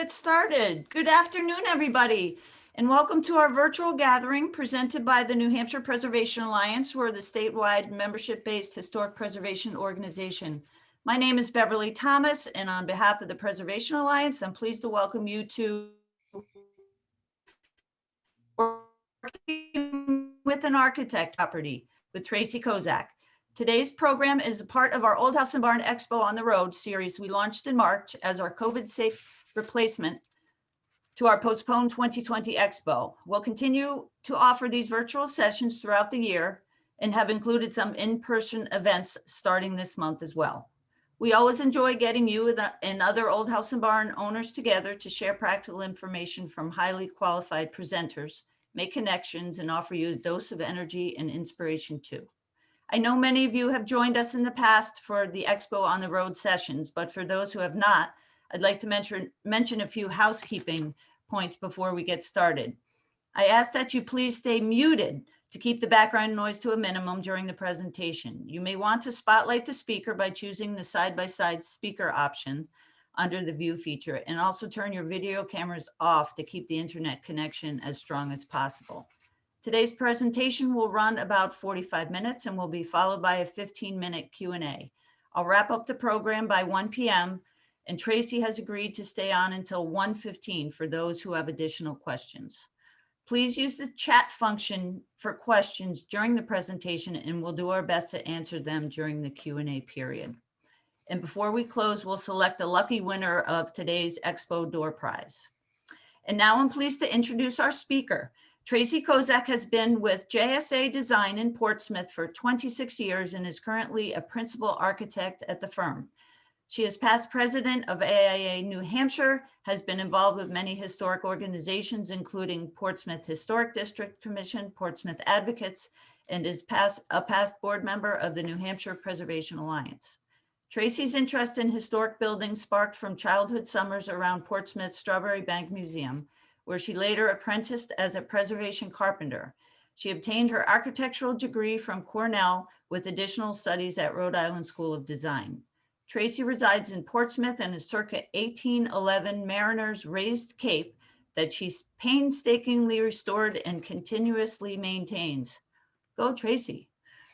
get started. Good afternoon, everybody, and welcome to our virtual gathering presented by the New Hampshire Preservation Alliance. We're the statewide membership-based historic preservation organization. My name is Beverly Thomas, and on behalf of the Preservation Alliance, I'm pleased to welcome you to Working with an Architect property with Tracy Kozak. Today's program is a part of our Old House and Barn Expo on the Road series we launched in March as our COVID-safe replacement to our postponed 2020 Expo. We'll continue to offer these virtual sessions throughout the year and have included some in-person events starting this month as well. We always enjoy getting you and other Old House and Barn owners together to share practical information from highly qualified presenters, make connections, and offer you a dose of energy and inspiration too. I know many of you have joined us in the past for the Expo on the Road sessions, but for those who have not, I'd like to mention a few housekeeping points before we get started. I ask that you please stay muted to keep the background noise to a minimum during the presentation. You may want to spotlight the speaker by choosing the side-by-side speaker option under the view feature, and also turn your video cameras off to keep the internet connection as strong as possible. Today's presentation will run about 45 minutes and will be followed by a 15-minute Q&A. I'll wrap up the program by 1 p.m. and Tracy has agreed to stay on until 1:15 for those who have additional questions. Please use the chat function for questions during the presentation and we'll do our best to answer them during the Q&A period. And before we close, we'll select a lucky winner of today's Expo door prize. And now I'm pleased to introduce our speaker. Tracy Kozak has been with JSA Design in Portsmouth for 26 years and is currently a principal architect at the firm. She is past president of AIA New Hampshire, has been involved with many historic organizations, including Portsmouth Historic District Commission, Portsmouth Advocates, and is a past board member of the New Hampshire Preservation Alliance. Tracy's interest in historic buildings sparked from childhood summers around Portsmouth's Strawbery Banke Museum, where she later apprenticed as a preservation carpenter. She obtained her architectural degree from Cornell with additional studies at Rhode Island School of Design. Tracy resides in Portsmouth and is circa 1811 Mariner's raised cape that she's painstakingly restored and continuously maintains. Go Tracy.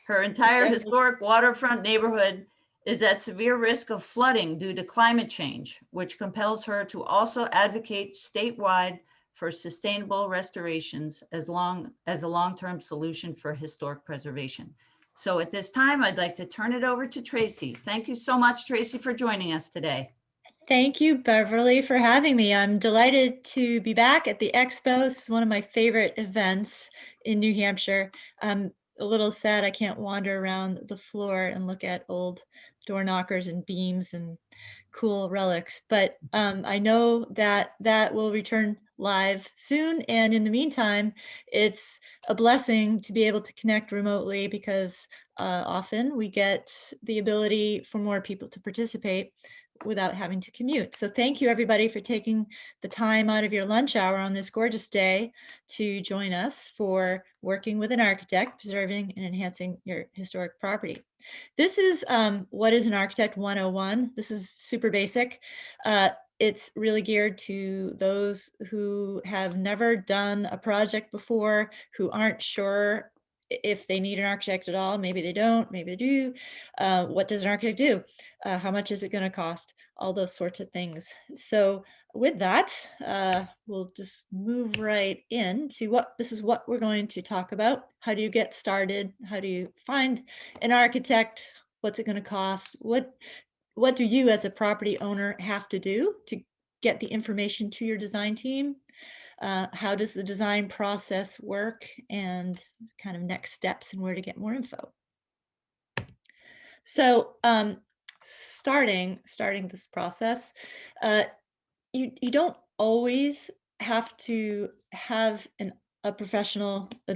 Her entire historic waterfront neighborhood is at severe risk of flooding due to climate change, which compels her to also advocate statewide for sustainable restorations as a long-term solution for historic preservation. So at this time, I'd like to turn it over to Tracy. Thank you so much, Tracy, for joining us today. Thank you, Beverly, for having me. I'm delighted to be back at the Expo. It's one of my favorite events in New Hampshire. I'm a little sad I can't wander around the floor and look at old door knockers and beams and cool relics, but I know that that will return live soon. And in the meantime, it's a blessing to be able to connect remotely because often we get the ability for more people to participate without having to commute. So thank you everybody for taking the time out of your lunch hour on this gorgeous day to join us for Working with an Architect, Preserving and Enhancing Your Historic Property. This is what is an Architect 101. This is super basic. It's really geared to those who have never done a project before, who aren't sure if they need an architect at all. Maybe they don't, maybe they do. What does an architect do? How much is it going to cost? All those sorts of things. So with that, we'll just move right into what we're going to talk about. How do you get started? How do you find an architect? What's it going to cost? What do you as a property owner have to do to get the information to your design team? How does the design process work, and kind of next steps and where to get more info. So starting this process, you don't always have to have a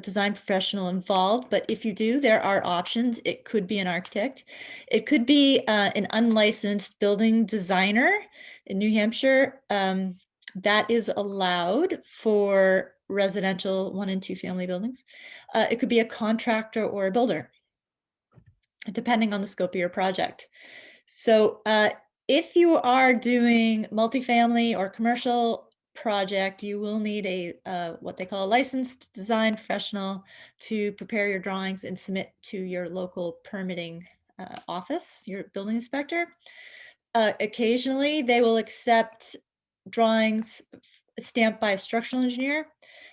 design professional involved, but if you do, there are options. It could be an architect. It could be an unlicensed building designer in New Hampshire. That is allowed for residential 1 and 2 family buildings. It could be a contractor or a builder, depending on the scope of your project. So If you are doing multifamily or commercial project, you will need a what they call a licensed design professional to prepare your drawings and submit to your local permitting office, your building inspector. Occasionally, they will accept drawings stamped by a structural engineer.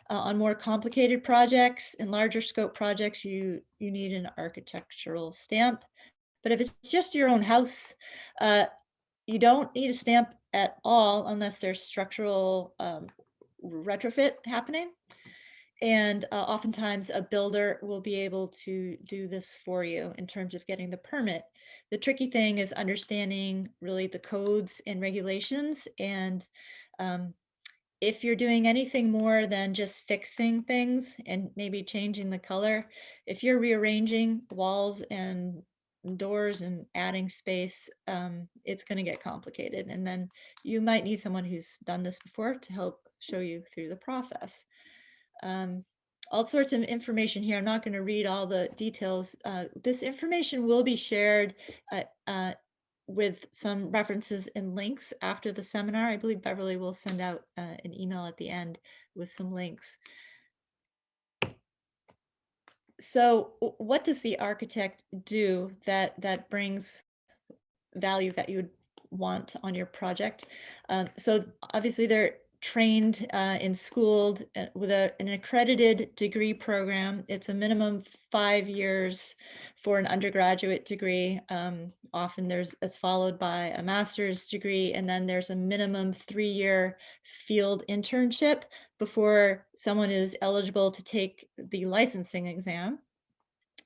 On more complicated projects and larger scope projects, you need an architectural stamp. But if it's just your own house, you don't need a stamp at all unless there's structural retrofit happening. And oftentimes a builder will be able to do this for you in terms of getting the permit. The tricky thing is understanding really the codes and regulations. And if you're doing anything more than just fixing things and maybe changing the color, if you're rearranging walls and doors and adding space, it's going to get complicated. And then you might need someone who's done this before to help show you through the process. All sorts of information here. I'm not going to read all the details. This information will be shared with some references and links after the seminar. I believe Beverly will send out an email at the end with some links. So what does the architect do that brings value that you would want on your project? So obviously they're trained and schooled with an accredited degree program. It's a minimum 5 years for an undergraduate degree. Often it's followed by a master's degree, and then there's a minimum 3-year field internship before someone is eligible to take the licensing exam.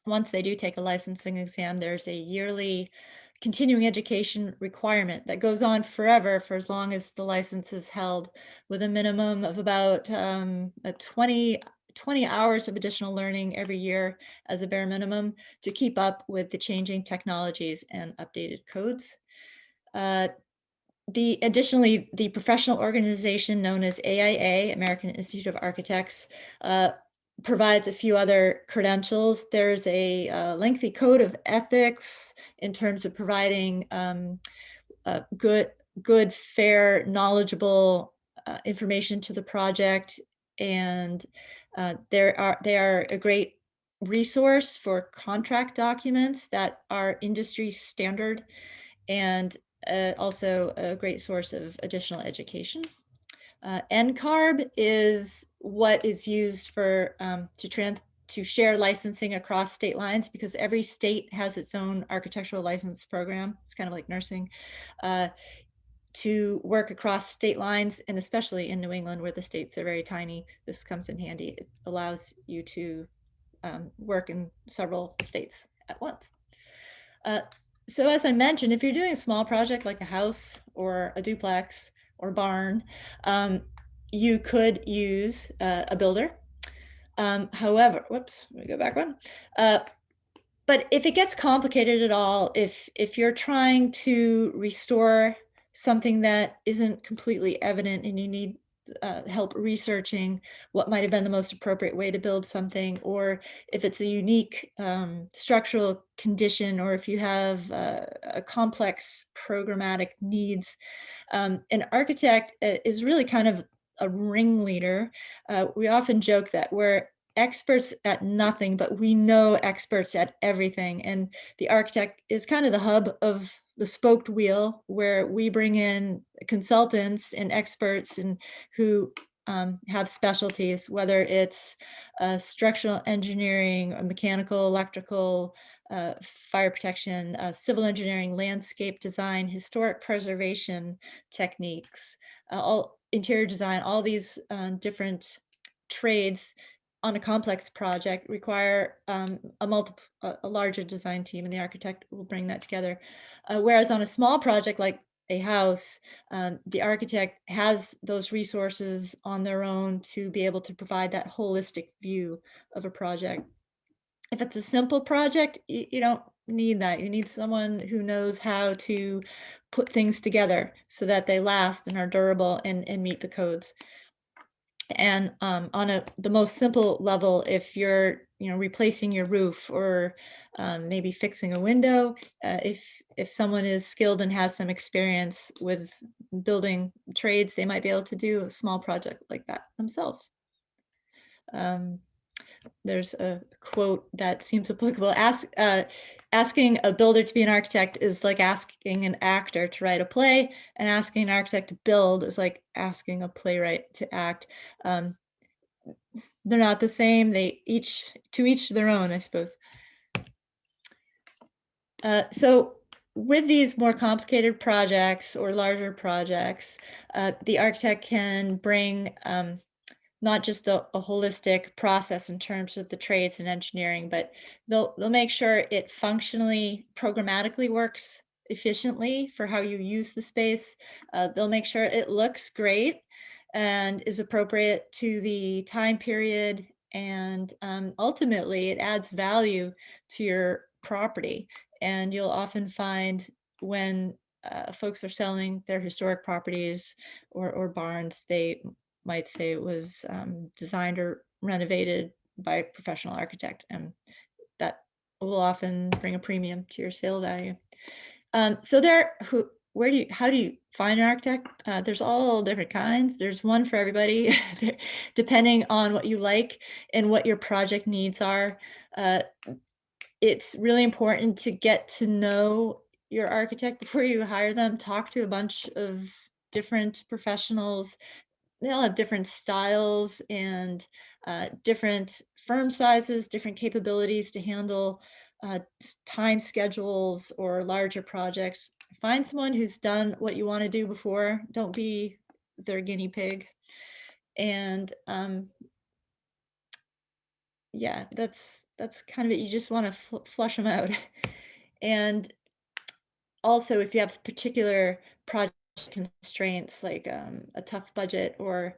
Once they do take a licensing exam, there's a yearly continuing education requirement that goes on forever for as long as the license is held, with a minimum of about 20 hours of additional learning every year as a bare minimum to keep up with the changing technologies and updated codes. Additionally, the professional organization known as AIA, American Institute of Architects, provides a few other credentials. There's a lengthy code of ethics in terms of providing good, fair, knowledgeable information to the project, and they are a great resource for contract documents that are industry standard, and also a great source of additional education. NCARB is what is used for to share licensing across state lines, because every state has its own architectural license program. It's kind of like nursing, to work across state lines, and especially in New England where the states are very tiny, this comes in handy. It allows you to work in several states at once. So as I mentioned, if you're doing a small project like a house or a duplex or barn, you could use a builder. However, whoops, let me go back one. But if it gets complicated at all, if you're trying to restore something that isn't completely evident and you need help researching what might have been the most appropriate way to build something, or if it's a unique structural condition, or if you have a complex programmatic needs, an architect is really kind of a ringleader. We often joke that we're experts at nothing, but we know experts at everything. And the architect is kind of the hub of the spoked wheel, where we bring in consultants and experts and who have specialties, whether it's structural engineering, or mechanical, electrical, fire protection, civil engineering, landscape design, historic preservation techniques, all interior design. All these different trades on a complex project require a larger design team, and the architect will bring that together. Whereas on a small project like a house, the architect has those resources on their own to be able to provide that holistic view of a project. If it's a simple project, you don't need that. You need someone who knows how to put things together so that they last and are durable and meet the codes. And on the most simple level, if you're replacing your roof, or maybe fixing a window. If someone is skilled and has some experience with building trades, they might be able to do a small project like that themselves. There's a quote that seems applicable. Asking a builder to be an architect is like asking an actor to write a play, and asking an architect to build is like asking a playwright to act. They're not the same. To each their own, I suppose. So with these more complicated projects or larger projects, the architect can bring not just a holistic process in terms of the trades and engineering, but they'll make sure it functionally, programmatically works efficiently for how you use the space. They'll make sure it looks great and is appropriate to the time period, and ultimately it adds value to your property. And you'll often find when folks are selling their historic properties or barns, they might say it was designed or renovated by a professional architect, and that will often bring a premium to your sale value. So how do you find an architect? There's all different kinds. There's one for everybody, depending on what you like and what your project needs are. It's really important to get to know your architect before you hire them. Talk to a bunch of different professionals. They all have different styles and different firm sizes, different capabilities to handle time schedules or larger projects. Find someone who's done what you want to do before. Don't be their guinea pig. And yeah, that's kind of it. You just want to flush them out. And also, if you have particular project constraints, like a tough budget, or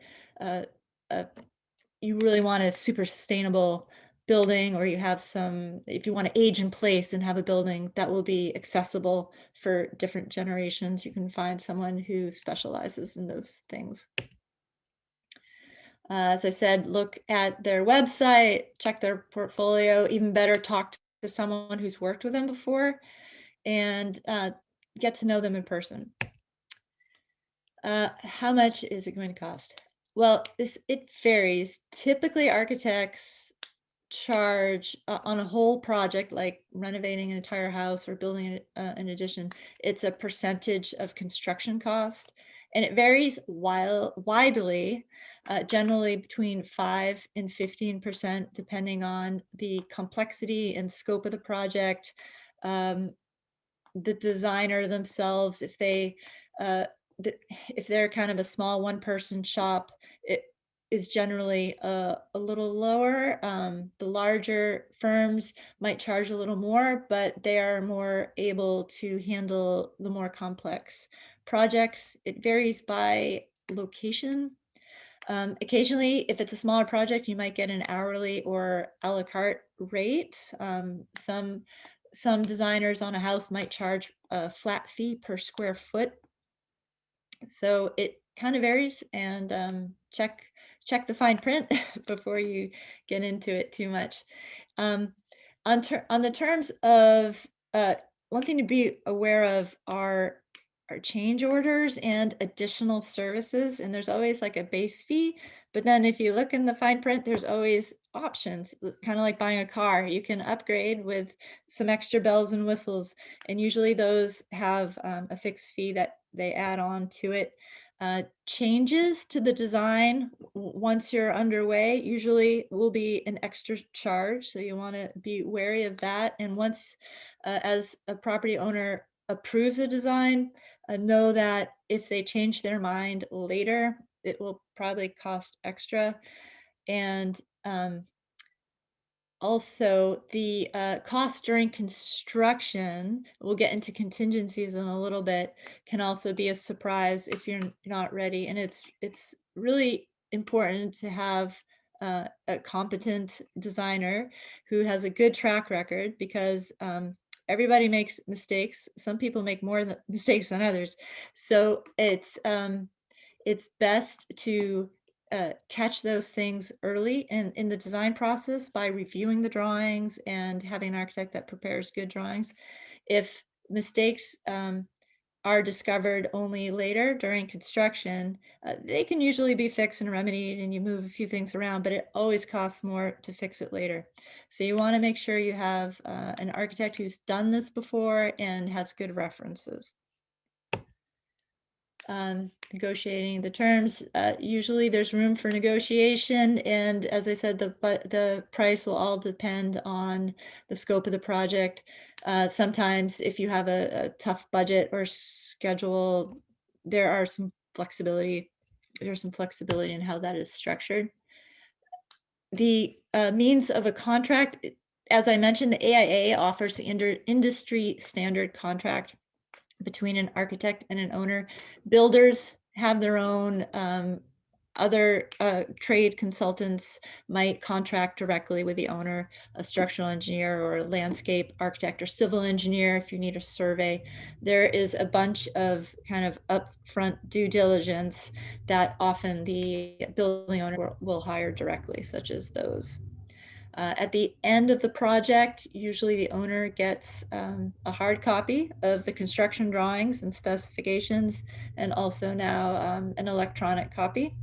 you really want a super sustainable building, or you have if you want to age in place and have a building that will be accessible for different generations, you can find someone who specializes in those things. As I said, look at their website, check their portfolio. Even better, talk to someone who's worked with them before, and get to know them in person. How much is it going to cost? Well, it varies. Typically, architects charge on a whole project, like renovating an entire house or building an addition. It's a percentage of construction cost, and it varies widely, generally between 5 and 15%, depending on the complexity and scope of the project, the designer themselves. If they're kind of a small one-person shop, it is generally a little lower. The larger firms might charge a little more, but they are more able to handle the more complex projects. It varies by location. Occasionally, if it's a smaller project, you might get an hourly or a la carte rate. Some designers on a house might charge a flat fee per square foot. So it kind of varies, and check the fine print before you get into it too much. On the terms of, one thing to be aware of are change orders and additional services, and there's always like a base fee, but then if you look in the fine print, there's always options, kind of like buying a car. You can upgrade with some extra bells and whistles, and usually those have a fixed fee that they add on to it. Changes to the design once you're underway usually will be an extra charge, so you want to be wary of that. And once, as a property owner approves a design, know that if they change their mind later, it will probably cost extra. And also, the cost during construction, we'll get into contingencies in a little bit, can also be a surprise if you're not ready. And it's really important to have a competent designer who has a good track record, because everybody makes mistakes. Some people make more mistakes than others. So it's best to catch those things early in the design process by reviewing the drawings and having an architect that prepares good drawings. If mistakes are discovered only later during construction, they can usually be fixed and remedied, and you move a few things around, but it always costs more to fix it later. So you want to make sure you have an architect who's done this before and has good references. Negotiating the terms, usually there's room for negotiation, and as I said, the price will all depend on the scope of the project. Sometimes if you have a tough budget or schedule, there's some flexibility in how that is structured. The means of a contract, as I mentioned, the AIA offers the industry standard contract between an architect and an owner. Builders have their own, other trade consultants might contract directly with the owner, a structural engineer or a landscape architect or civil engineer if you need a survey. There is a bunch of kind of upfront due diligence that often the building owner will hire directly, such as those. At the end of the project, usually the owner gets a hard copy of the construction drawings and specifications, and also now an electronic copy.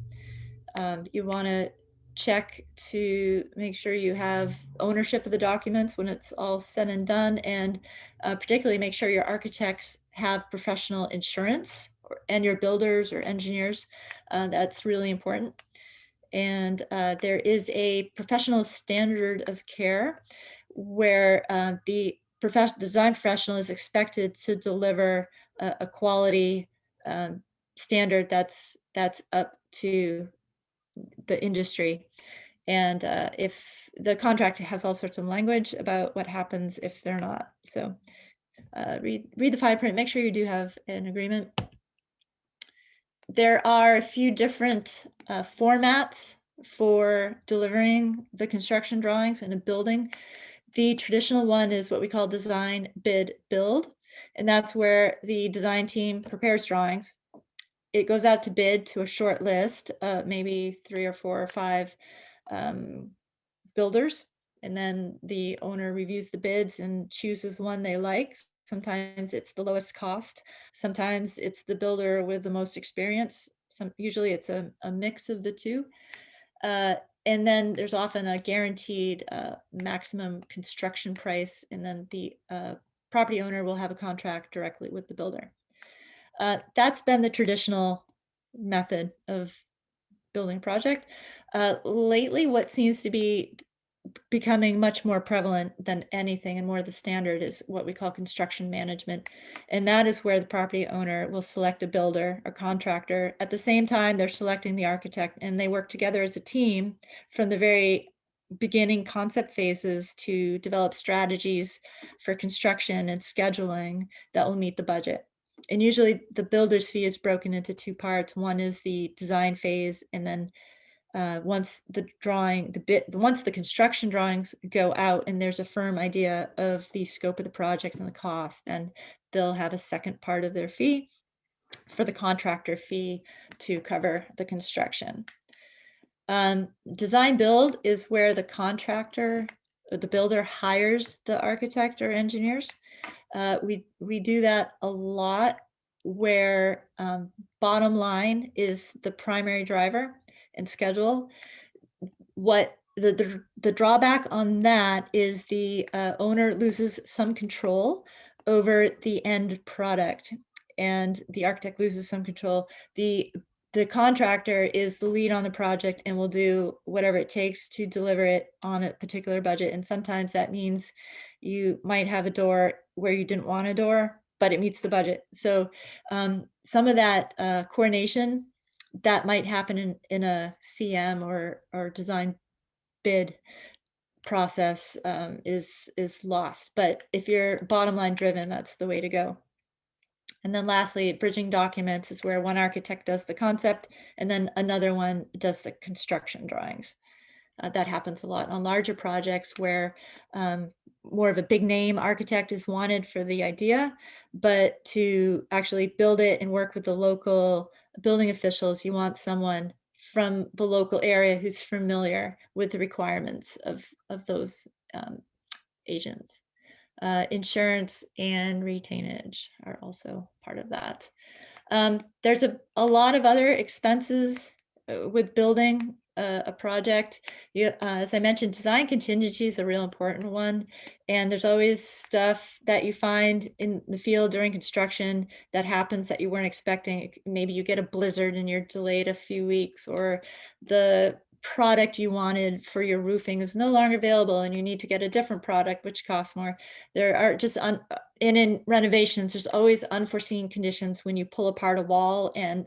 You want to check to make sure you have ownership of the documents when it's all said and done, and particularly make sure your architects have professional insurance, and your builders or engineers. That's really important. And there is a professional standard of care where the design professional is expected to deliver a quality standard that's up to the industry. And if the contract has all sorts of language about what happens if they're not. So read the fine print, make sure you do have an agreement. There are a few different formats for delivering the construction drawings in a building. The traditional one is what we call design, bid, build, and that's where the design team prepares drawings. It goes out to bid to a short list, maybe 3 or 4 or 5 builders, and then the owner reviews the bids and chooses one they like. Sometimes it's the lowest cost. Sometimes it's the builder with the most experience. Usually it's a mix of the two. And then there's often a guaranteed maximum construction price, and then the property owner will have a contract directly with the builder. That's been the traditional method of building a project. Lately, what seems to be becoming much more prevalent than anything and more the standard is what we call construction management. And that is where the property owner will select a builder or contractor. At the same time, they're selecting the architect, and they work together as a team from the very beginning concept phases to develop strategies for construction and scheduling that will meet the budget. And usually the builder's fee is broken into 2 parts. One is the design phase, and then once the construction drawings go out and there's a firm idea of the scope of the project and the cost, then they'll have a second part of their fee for the contractor fee to cover the construction. Design build is where the contractor or the builder hires the architect or engineers. We do that a lot where bottom line is the primary driver and schedule. What the drawback on that is the owner loses some control over the end product, and the architect loses some control. The contractor is the lead on the project and will do whatever it takes to deliver it on a particular budget. And sometimes that means you might have a door where you didn't want a door, but it meets the budget. So some of that coordination that might happen in a CM or design bid process is lost. But if you're bottom line driven, that's the way to go. And then lastly, bridging documents is where one architect does the concept and then another one does the construction drawings. That happens a lot on larger projects where more of a big name architect is wanted for the idea, but to actually build it and work with the local building officials, you want someone from the local area who's familiar with the requirements of those agents. Insurance and retainage are also part of that. There's a lot of other expenses with building a project. As I mentioned, design contingency is a real important one. And there's always stuff that you find in the field during construction that happens that you weren't expecting. Maybe you get a blizzard and you're delayed a few weeks, or the product you wanted for your roofing is no longer available and you need to get a different product, which costs more. There are just, and in renovations, there's always unforeseen conditions when you pull apart a wall and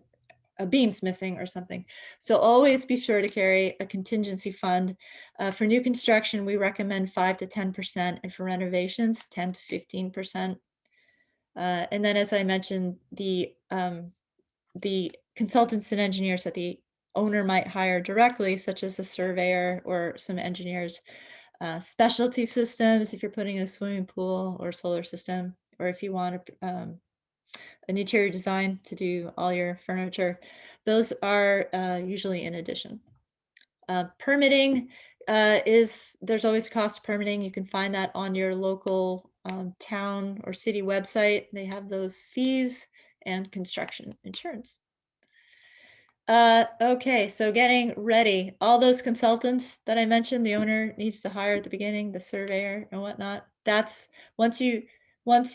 a beam's missing or something. So always be sure to carry a contingency fund. For new construction, we recommend 5 to 10%, and for renovations, 10 to 15%. And then, as I mentioned, the consultants and engineers that the owner might hire directly, such as a surveyor or some engineers. Specialty systems, if you're putting in a swimming pool or solar system, or if you want an interior design to do all your furniture, those are usually in addition. Permitting there's always a cost of permitting. You can find that on your local town or city website. They have those fees and construction insurance. Okay, so getting ready, all those consultants that I mentioned, the owner needs to hire at the beginning, the surveyor and whatnot. That's once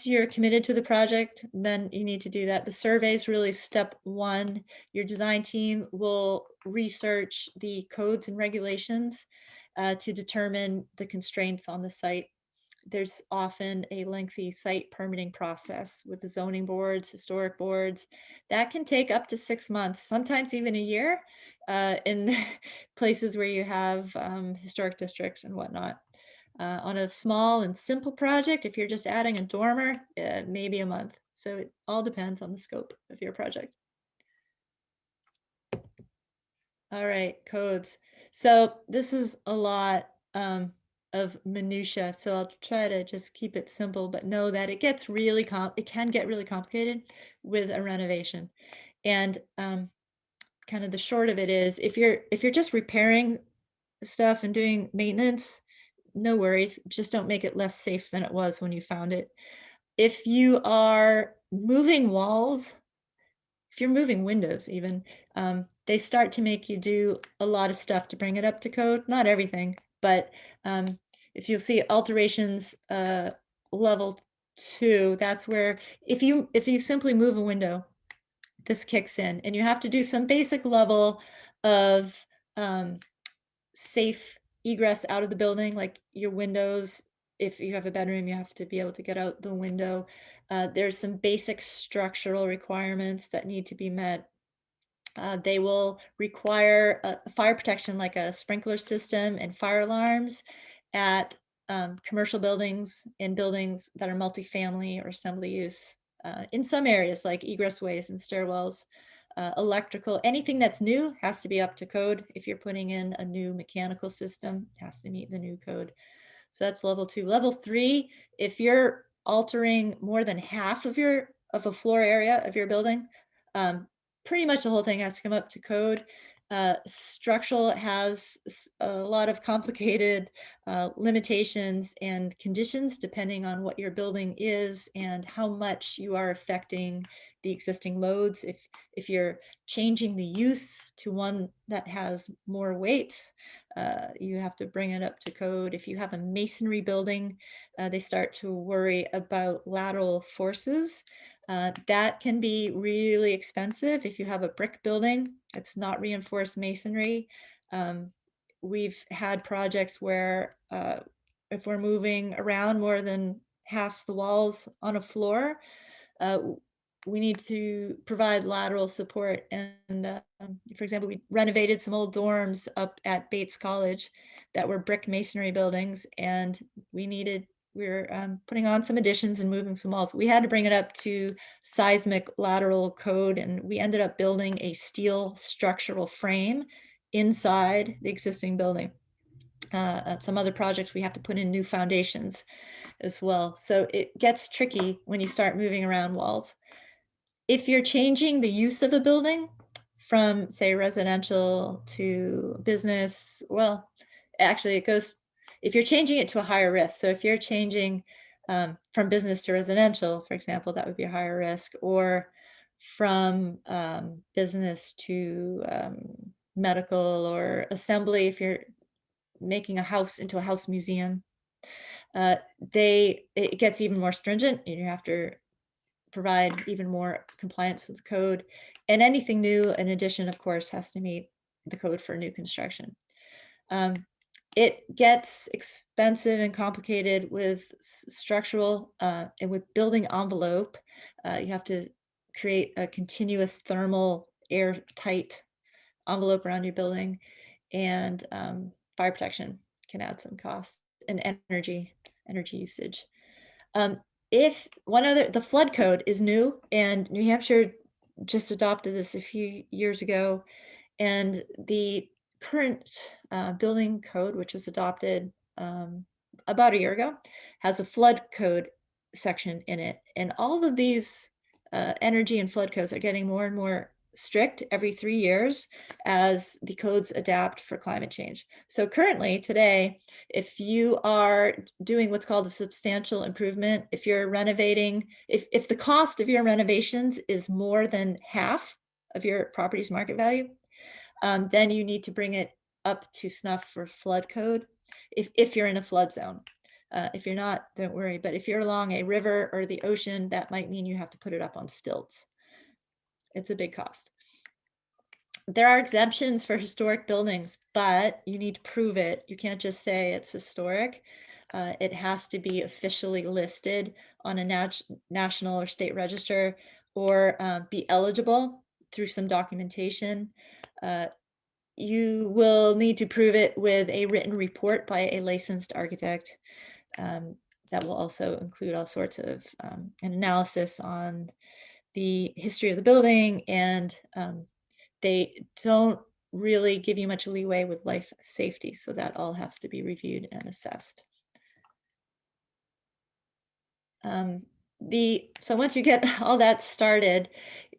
you're committed to the project, then you need to do that. The survey is really step one. Your design team will research the codes and regulations to determine the constraints on the site. There's often a lengthy site permitting process with the zoning boards, historic boards. That can take up to 6 months, sometimes even a year in places where you have historic districts and whatnot. On a small and simple project, if you're just adding a dormer, maybe a month. So it all depends on the scope of your project. All right, codes. So this is a lot of minutia, so I'll try to just keep it simple, but know that it gets really it can get really complicated with a renovation. And kind of the short of it is, if you're just repairing stuff and doing maintenance, no worries, just don't make it less safe than it was when you found it. If you are moving walls, if you're moving windows even, they start to make you do a lot of stuff to bring it up to code. Not everything, but if you'll see alterations level 2, that's where if you simply move a window, this kicks in, and you have to do some basic level of safe egress out of the building, like your windows. If you have a bedroom, you have to be able to get out the window. There's some basic structural requirements that need to be met. They will require fire protection, like a sprinkler system and fire alarms at commercial buildings and buildings that are multifamily or assembly use. In some areas, like egress ways and stairwells. Electrical, anything that's new has to be up to code. If you're putting in a new mechanical system, it has to meet the new code. So that's level 2. Level 3, if you're altering more than half of a floor area of your building, pretty much the whole thing has to come up to code. Structural has a lot of complicated limitations and conditions depending on what your building is and how much you are affecting the existing loads. If you're changing the use to one that has more weight, you have to bring it up to code. If you have a masonry building, they start to worry about lateral forces. That can be really expensive. If you have a brick building, it's not reinforced masonry. We've had projects where if we're moving around more than half the walls on a floor, we need to provide lateral support. And for example, we renovated some old dorms up at Bates College that were brick masonry buildings, and we were putting on some additions and moving some walls. We had to bring it up to seismic lateral code, and we ended up building a steel structural frame inside the existing building. Some other projects, we have to put in new foundations as well. So it gets tricky when you start moving around walls. If you're changing the use of a building, from, say, residential to business. Well, actually it goes, if you're changing it to a higher risk. So if you're changing from business to residential, for example, that would be a higher risk, or from business to medical or assembly, if you're making a house into a house museum, it gets even more stringent. You have to provide even more compliance with the code, and anything new in addition, of course, has to meet the code for new construction. It gets expensive and complicated with structural and with building envelope. You have to create a continuous thermal airtight envelope around your building, and fire protection can add some costs, and energy usage. If the flood code is new, and New Hampshire just adopted this a few years ago, and the current building code, which was adopted about a year ago, has a flood code section in it. And all of these energy and flood codes are getting more and more strict every 3 years as the codes adapt for climate change. So currently today, if you are doing what's called a substantial improvement, if you're renovating, if the cost of your renovations is more than half of your property's market value, then you need to bring it up to snuff for flood code if you're in a flood zone. If you're not, don't worry. But if you're along a river or the ocean, that might mean you have to put it up on stilts. It's a big cost. There are exemptions for historic buildings, but you need to prove it. You can't just say it's historic. It has to be officially listed on a national or state register, or be eligible through some documentation. You will need to prove it with a written report by a licensed architect. That will also include all sorts of an analysis on the history of the building, and they don't really give you much leeway with life safety, so that all has to be reviewed and assessed. So once you get all that started,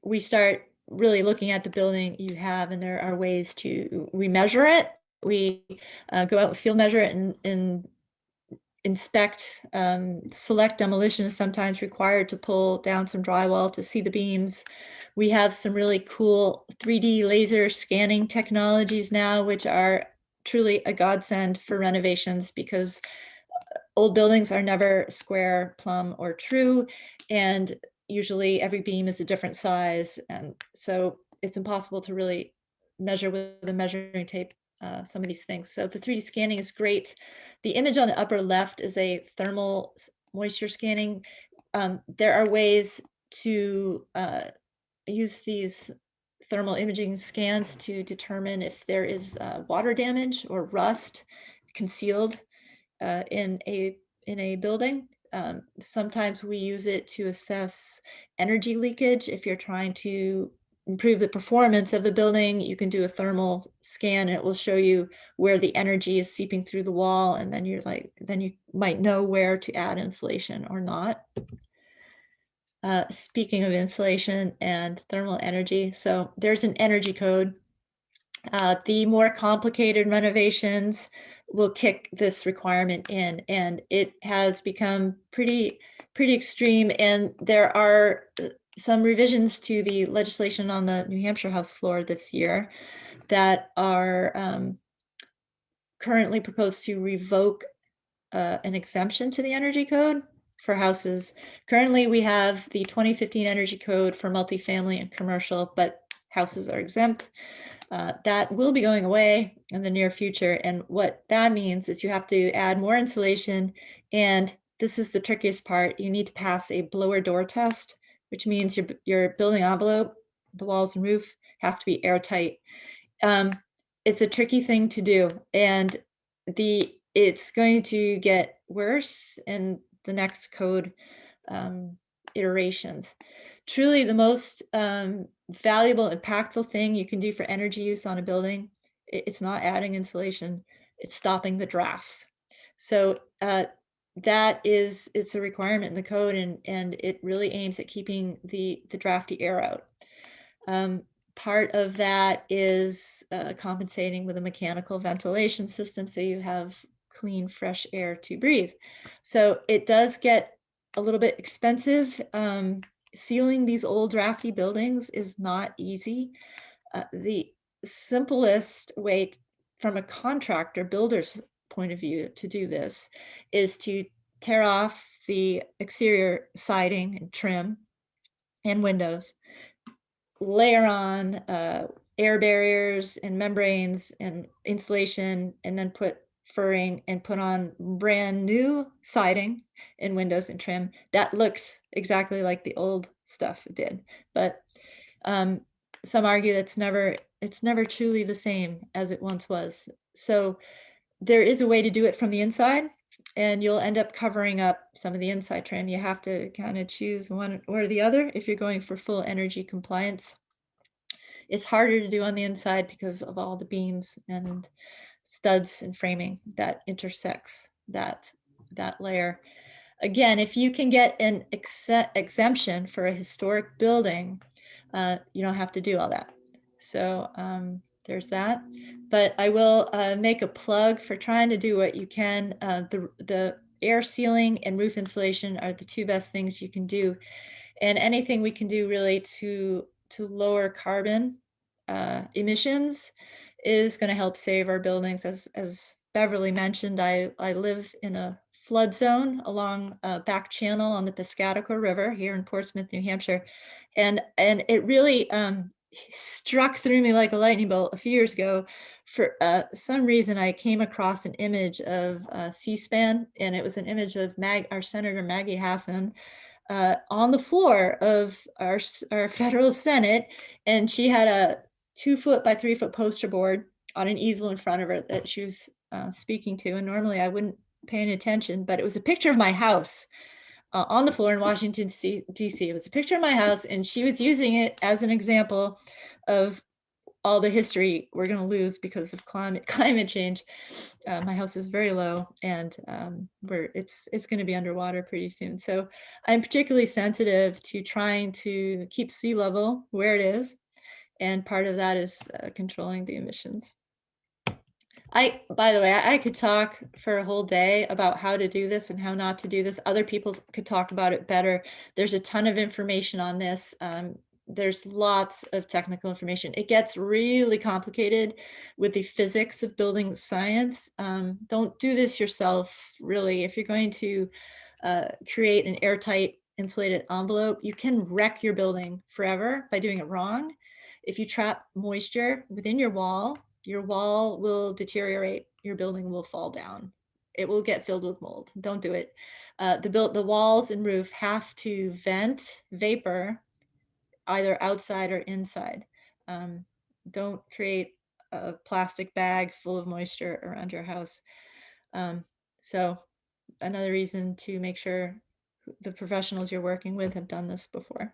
we start really looking at the building you have, and there are ways to remeasure it. We go out and field measure it and inspect. Select demolition is sometimes required to pull down some drywall to see the beams. We have some really cool 3D laser scanning technologies now, which are truly a godsend for renovations, because old buildings are never square, plumb, or true, and usually every beam is a different size, and so it's impossible to really measure with a measuring tape some of these things. So the 3D scanning is great. The image on the upper left is a thermal moisture scanning. There are ways to use these thermal imaging scans to determine if there is water damage or rust concealed in a building. Sometimes we use it to assess energy leakage. If you're trying to improve the performance of the building, you can do a thermal scan, and it will show you where the energy is seeping through the wall, and then then you might know where to add insulation or not. Speaking of insulation and thermal energy, so there's an energy code. The more complicated renovations will kick this requirement in, and it has become pretty extreme. And there are some revisions to the legislation on the New Hampshire House floor this year that are currently proposed to revoke an exemption to the energy code for houses. Currently, we have the 2015 energy code for multifamily and commercial, but houses are exempt. That will be going away in the near future. And what that means is you have to add more insulation. And this is the trickiest part. You need to pass a blower door test, which means your building envelope, the walls and roof, have to be airtight. It's a tricky thing to do. And it's going to get worse in the next code iterations. Truly the most valuable, impactful thing you can do for energy use on a building, it's not adding insulation, it's stopping the drafts. So it's a requirement in the code, and it really aims at keeping the drafty air out. part of that is compensating with a mechanical ventilation system so you have clean, fresh air to breathe. So it does get a little bit expensive. Sealing these old drafty buildings is not easy. The simplest way from a contractor builder's point of view to do this is to tear off the exterior siding and trim and windows, layer on air barriers and membranes and insulation, and then put furring and put on brand new siding and windows and trim that looks exactly like the old stuff did. But some argue it's never truly the same as it once was. So there is a way to do it from the inside, and you'll end up covering up some of the inside trim. You have to kind of choose one or the other if you're going for full energy compliance. It's harder to do on the inside because of all the beams and studs and framing that intersects that layer. Again, if you can get an exemption for a historic building, you don't have to do all that. So there's that. But I will make a plug for trying to do what you can. The air sealing and roof insulation are the two best things you can do. And anything we can do really to lower carbon emissions is going to help save our buildings. As Beverly mentioned, I live in a flood zone along a back channel on the Piscataqua River here in Portsmouth, New Hampshire. And it really struck through me like a lightning bolt a few years ago. For some reason, I came across an image of C-SPAN, and it was an image of our Senator Maggie Hassan on the floor of our federal Senate. And she had a 2-foot by 3-foot poster board on an easel in front of her that she was speaking to. And normally I wouldn't pay any attention, but it was a picture of my house on the floor in Washington, D.C. It was a picture of my house, and she was using it as an example of all the history we're going to lose because of climate change. My house is very low, and it's going to be underwater pretty soon. So I'm particularly sensitive to trying to keep sea level where it is, and part of that is controlling the emissions. By the way, I could talk for a whole day about how to do this and how not to do this. Other people could talk about it better. There's a ton of information on this. There's lots of technical information. It gets really complicated with the physics of building science. Don't do this yourself, really. If you're going to create an airtight insulated envelope, you can wreck your building forever by doing it wrong. If you trap moisture within your wall will deteriorate, your building will fall down. It will get filled with mold. Don't do it. The walls and roof have to vent vapor either outside or inside. Don't create a plastic bag full of moisture around your house. So another reason to make sure the professionals you're working with have done this before.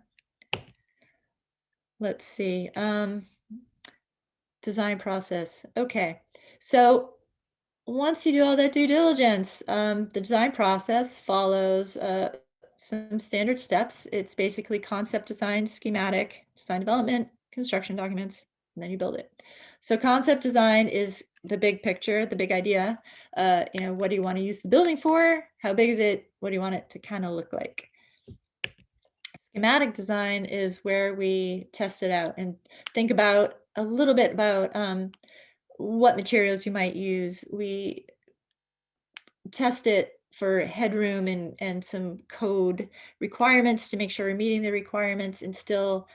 Let's see. Design process. Okay, so once you do all that due diligence, the design process follows some standard steps. It's basically concept design, schematic, design development, construction documents, and then you build it. So concept design is the big picture, the big idea. What do you want to use the building for? How big is it? What do you want it to kind of look like? Schematic design is where we test it out and think about a little bit about what materials you might use. We test it for headroom and some code requirements to make sure we're meeting the requirements and still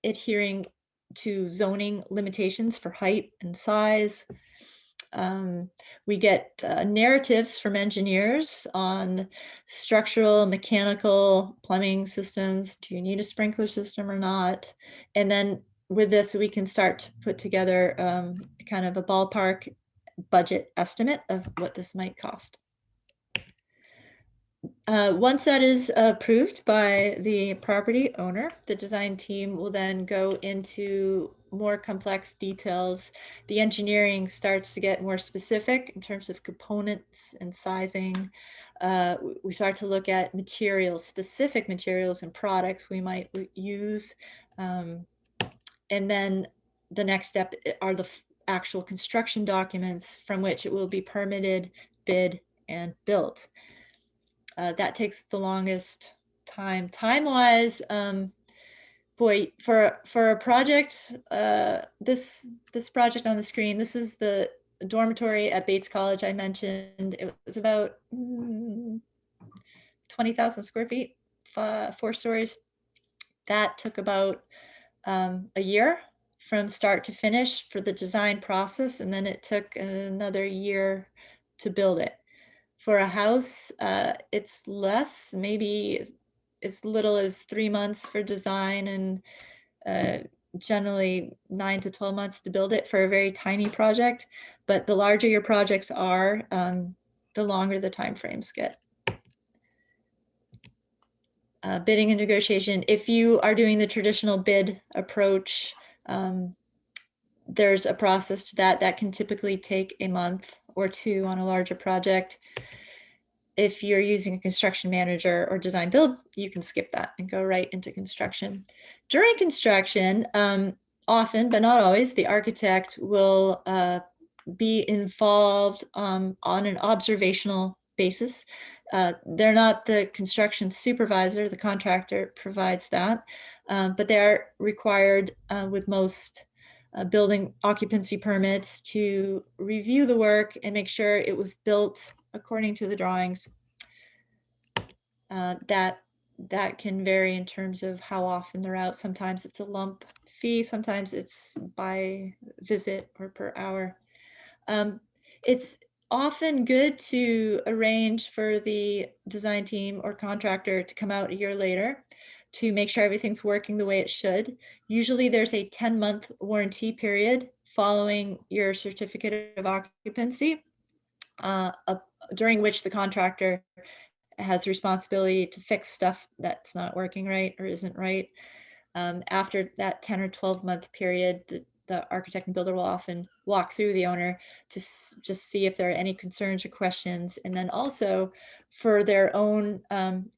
adhering to zoning limitations for height and size. We get narratives from engineers on structural, mechanical, plumbing systems. Do you need a sprinkler system or not? And then with this, we can start to put together kind of a ballpark budget estimate of what this might cost. Once that is approved by the property owner, the design team will then go into more complex details. The engineering starts to get more specific in terms of components and sizing. We start to look at materials, specific materials and products we might use. And then the next step are the actual construction documents from which it will be permitted, bid, and built. That takes the longest time. Time-wise, boy, for a project, this project on the screen, this is the dormitory at Bates College I mentioned. It was about 20,000 square feet, 4 stories. That took about a year from start to finish for the design process, and then it took another year to build it. For a house, it's less, maybe as little as 3 months for design, and generally 9 to 12 months to build it for a very tiny project. But the larger your projects are, the longer the timeframes get. Bidding and negotiation. If you are doing the traditional bid approach, there's a process to that can typically take a month or 2 on a larger project. If you're using a construction manager or design build, you can skip that and go right into construction. During construction, often, but not always, the architect will be involved on an observational basis. They're not the construction supervisor, the contractor provides that, but they are required with most building occupancy permits to review the work and make sure it was built according to the drawings. That can vary in terms of how often they're out. Sometimes it's a lump fee, sometimes it's by visit or per hour. It's often good to arrange for the design team or contractor to come out a year later to make sure everything's working the way it should. Usually there's a 10-month warranty period following your certificate of occupancy, during which the contractor has responsibility to fix stuff that's not working right or isn't right. After that 10 or 12-month period, the architect and builder will often walk through the owner to just see if there are any concerns or questions, and then also for their own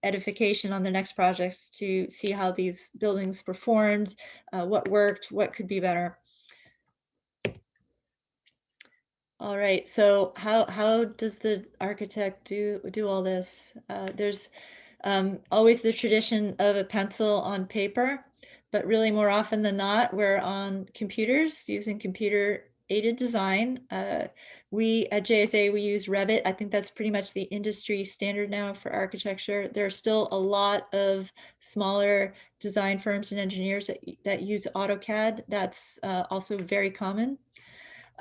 edification on the next projects to see how these buildings performed, what worked, what could be better. All right, so how does the architect do all this? There's always the tradition of a pencil on paper, but really more often than not, we're on computers using computer-aided design. We at JSA, we use Revit. I think that's pretty much the industry standard now for architecture. There are still a lot of smaller design firms and engineers that use AutoCAD. That's also very common.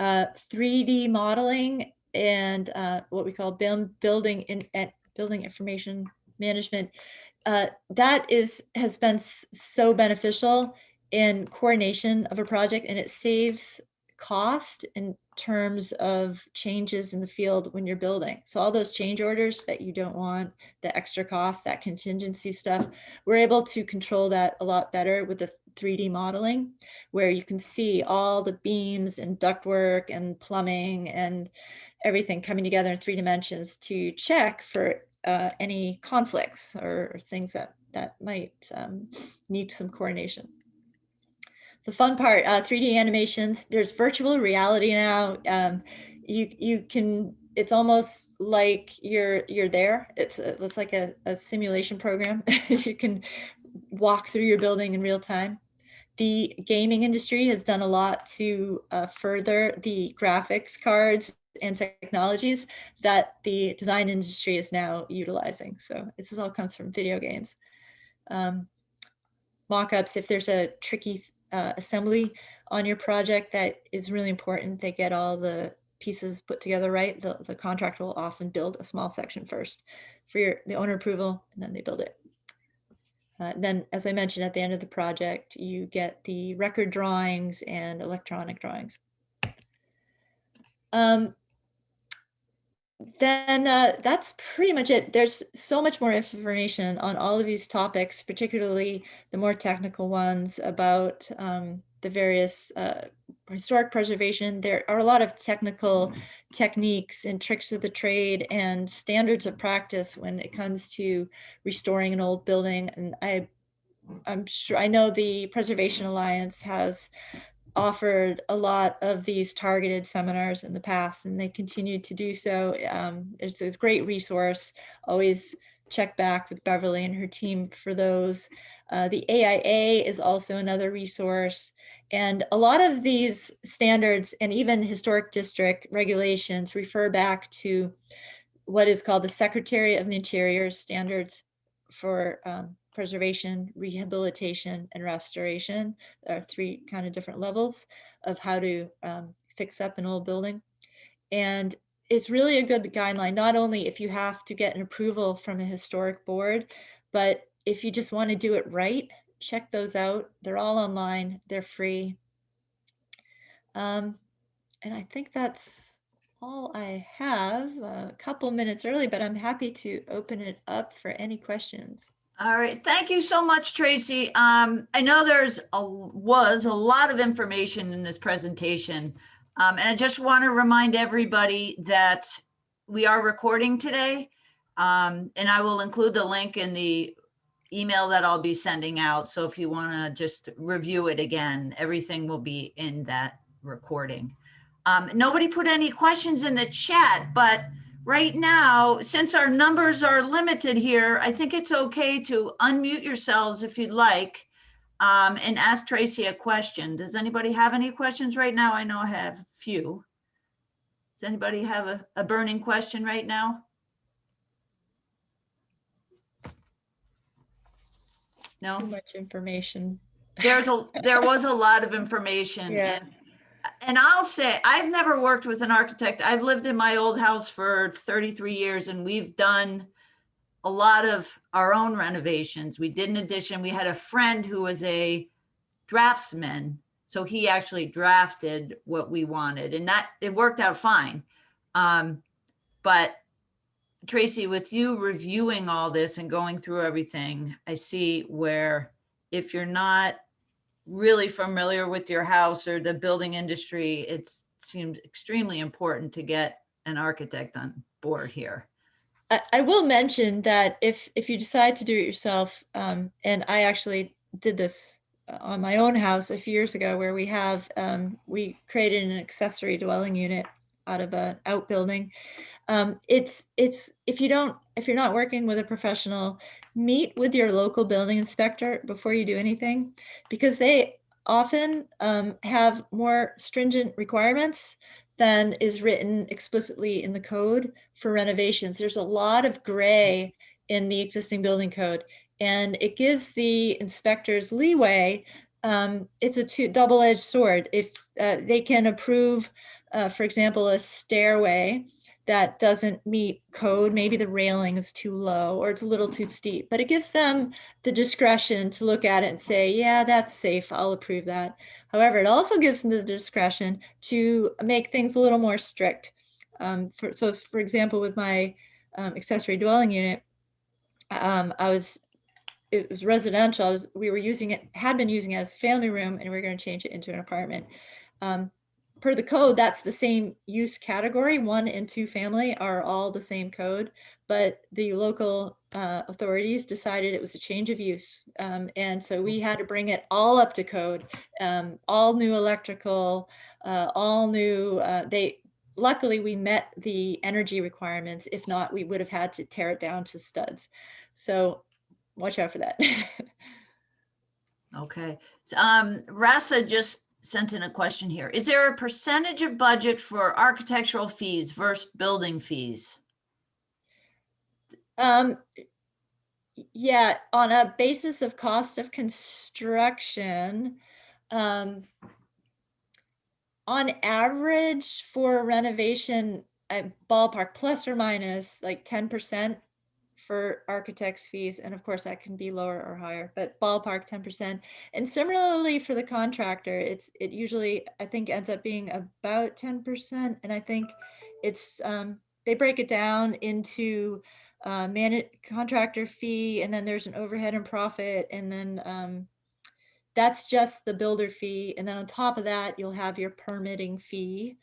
3D modeling and what we call building information management. That has been so beneficial in coordination of a project, and it saves cost in terms of changes in the field when you're building. So all those change orders that you don't want, the extra cost, that contingency stuff, we're able to control that a lot better with the 3D modeling, where you can see all the beams and ductwork and plumbing and everything coming together in 3 dimensions to check for any conflicts or things that might need some coordination. The fun part, 3D animations, there's virtual reality now. You can, it's almost like you're there. It's like a simulation program. You can walk through your building in real time. The gaming industry has done a lot to further the graphics cards and technologies that the design industry is now utilizing. So this all comes from video games. Mock-ups, if there's a tricky assembly on your project that is really important, they get all the pieces put together right. The contractor will often build a small section first for the owner approval, and then they build it. Then, as I mentioned, at the end of the project, you get the record drawings and electronic drawings. Then that's pretty much it. There's so much more information on all of these topics, particularly the more technical ones about the various historic preservation. There are a lot of technical techniques and tricks of the trade and standards of practice when it comes to restoring an old building. And I I'm sure, I know the Preservation Alliance has offered a lot of these targeted seminars in the past, and they continue to do so. It's a great resource. Always check back with Beverly and her team for those. The AIA is also another resource. And a lot of these standards and even historic district regulations refer back to what is called the Secretary of the Interior standards for preservation, rehabilitation, and restoration. There are three kind of different levels of how to fix up an old building. And it's really a good guideline, not only if you have to get an approval from a historic board, but if you just want to do it right, check those out. They're all online, they're free. And I think that's all I have. A couple minutes early, but I'm happy to open it up for any questions. All right, thank you so much, Tracy. I know was a lot of information in this presentation. And I just want to remind everybody that we are recording today. And I will include the link in the email that I'll be sending out. So if you want to just review it again, everything will be in that recording. Nobody put any questions in the chat, but right now, since our numbers are limited here, I think it's okay to unmute yourselves if you'd like and ask Tracy a question. Does anybody have any questions right now? I know I have a few. Does anybody have a burning question right now? No? Too much information. There was a lot of information. Yeah. And I'll say, I've never worked with an architect. I've lived in my old house for 33 years and we've done a lot of our own renovations. We did an addition. We had a friend who was a draftsman. So he actually drafted what we wanted and that it worked out fine. But Tracy, with you reviewing all this and going through everything, I see where if you're not really familiar with your house or the building industry, it seems extremely important to get an architect on board here. I will mention that if you decide to do it yourself, and I actually did this on my own house a few years ago, where we created an accessory dwelling unit out of an outbuilding. It's if you're not working with a professional, meet with your local building inspector before you do anything, because they often have more stringent requirements than is written explicitly in the code for renovations. There's a lot of gray in the existing building code, and it gives the inspectors leeway. It's a double-edged sword. If they can approve, for example, a stairway that doesn't meet code, maybe the railing is too low or it's a little too steep, but it gives them the discretion to look at it and say, yeah, that's safe, I'll approve that. However, it also gives them the discretion to make things a little more strict. So for example, with my accessory dwelling unit, it was residential. We were using it, had been using it as a family room, and we were going to change it into an apartment. Per the code, that's the same use category. 1 and 2 family are all the same code, but the local authorities decided it was a change of use. And so we had to bring it all up to code, all new electrical, all new, luckily we met the energy requirements. If not, we would have had to tear it down to studs. So watch out for that. Okay. Rasa just sent in a question here. Is there a percentage of budget for architectural fees versus building fees? Yeah, on a basis of cost of construction, on average for renovation, ballpark plus or minus like 10% for architect's fees. And of course that can be lower or higher, but ballpark 10%. And similarly for the contractor, it usually, I think, ends up being about 10%. And I think it's, they break it down into contractor fee, and then there's an overhead and profit, and then that's just the builder fee. And then on top of that, you'll have your permitting fee.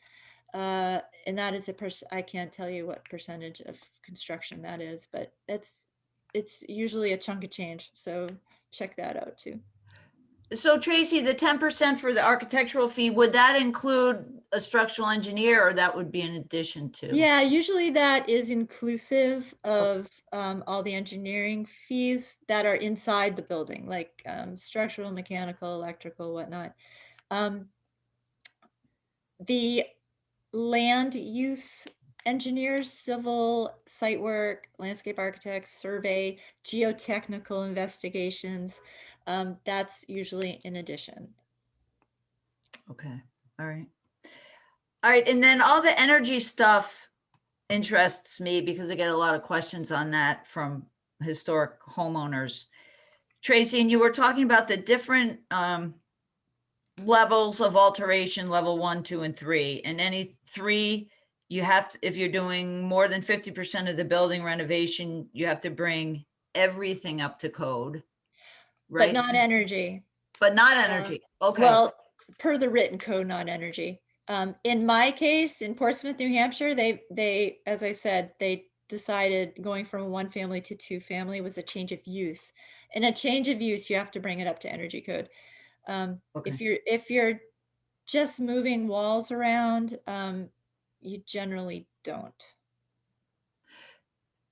And that is I can't tell you what percentage of construction that is, but it's usually a chunk of change. So check that out too. So Tracy, the 10% for the architectural fee, would that include a structural engineer or that would be in addition to? Yeah, usually that is inclusive of all the engineering fees that are inside the building, like structural, mechanical, electrical, whatnot. The land use engineers, civil, site work, landscape architects, survey, geotechnical investigations, that's usually in addition. Okay, all right. All right, and then all the energy stuff interests me because I get a lot of questions on that from historic homeowners. Tracy, and you were talking about the different levels of alteration, level 1, 2, and 3. And any 3, you have to, if you're doing more than 50% of the building renovation, you have to bring everything up to code, right? But not energy. But not energy. Okay. Well, per the written code, not energy. In my case, in Portsmouth, New Hampshire, they, as I said, they decided going from 1 family to 2 family was a change of use. And a change of use, you have to bring it up to energy code. Okay. If you're just moving walls around, you generally don't.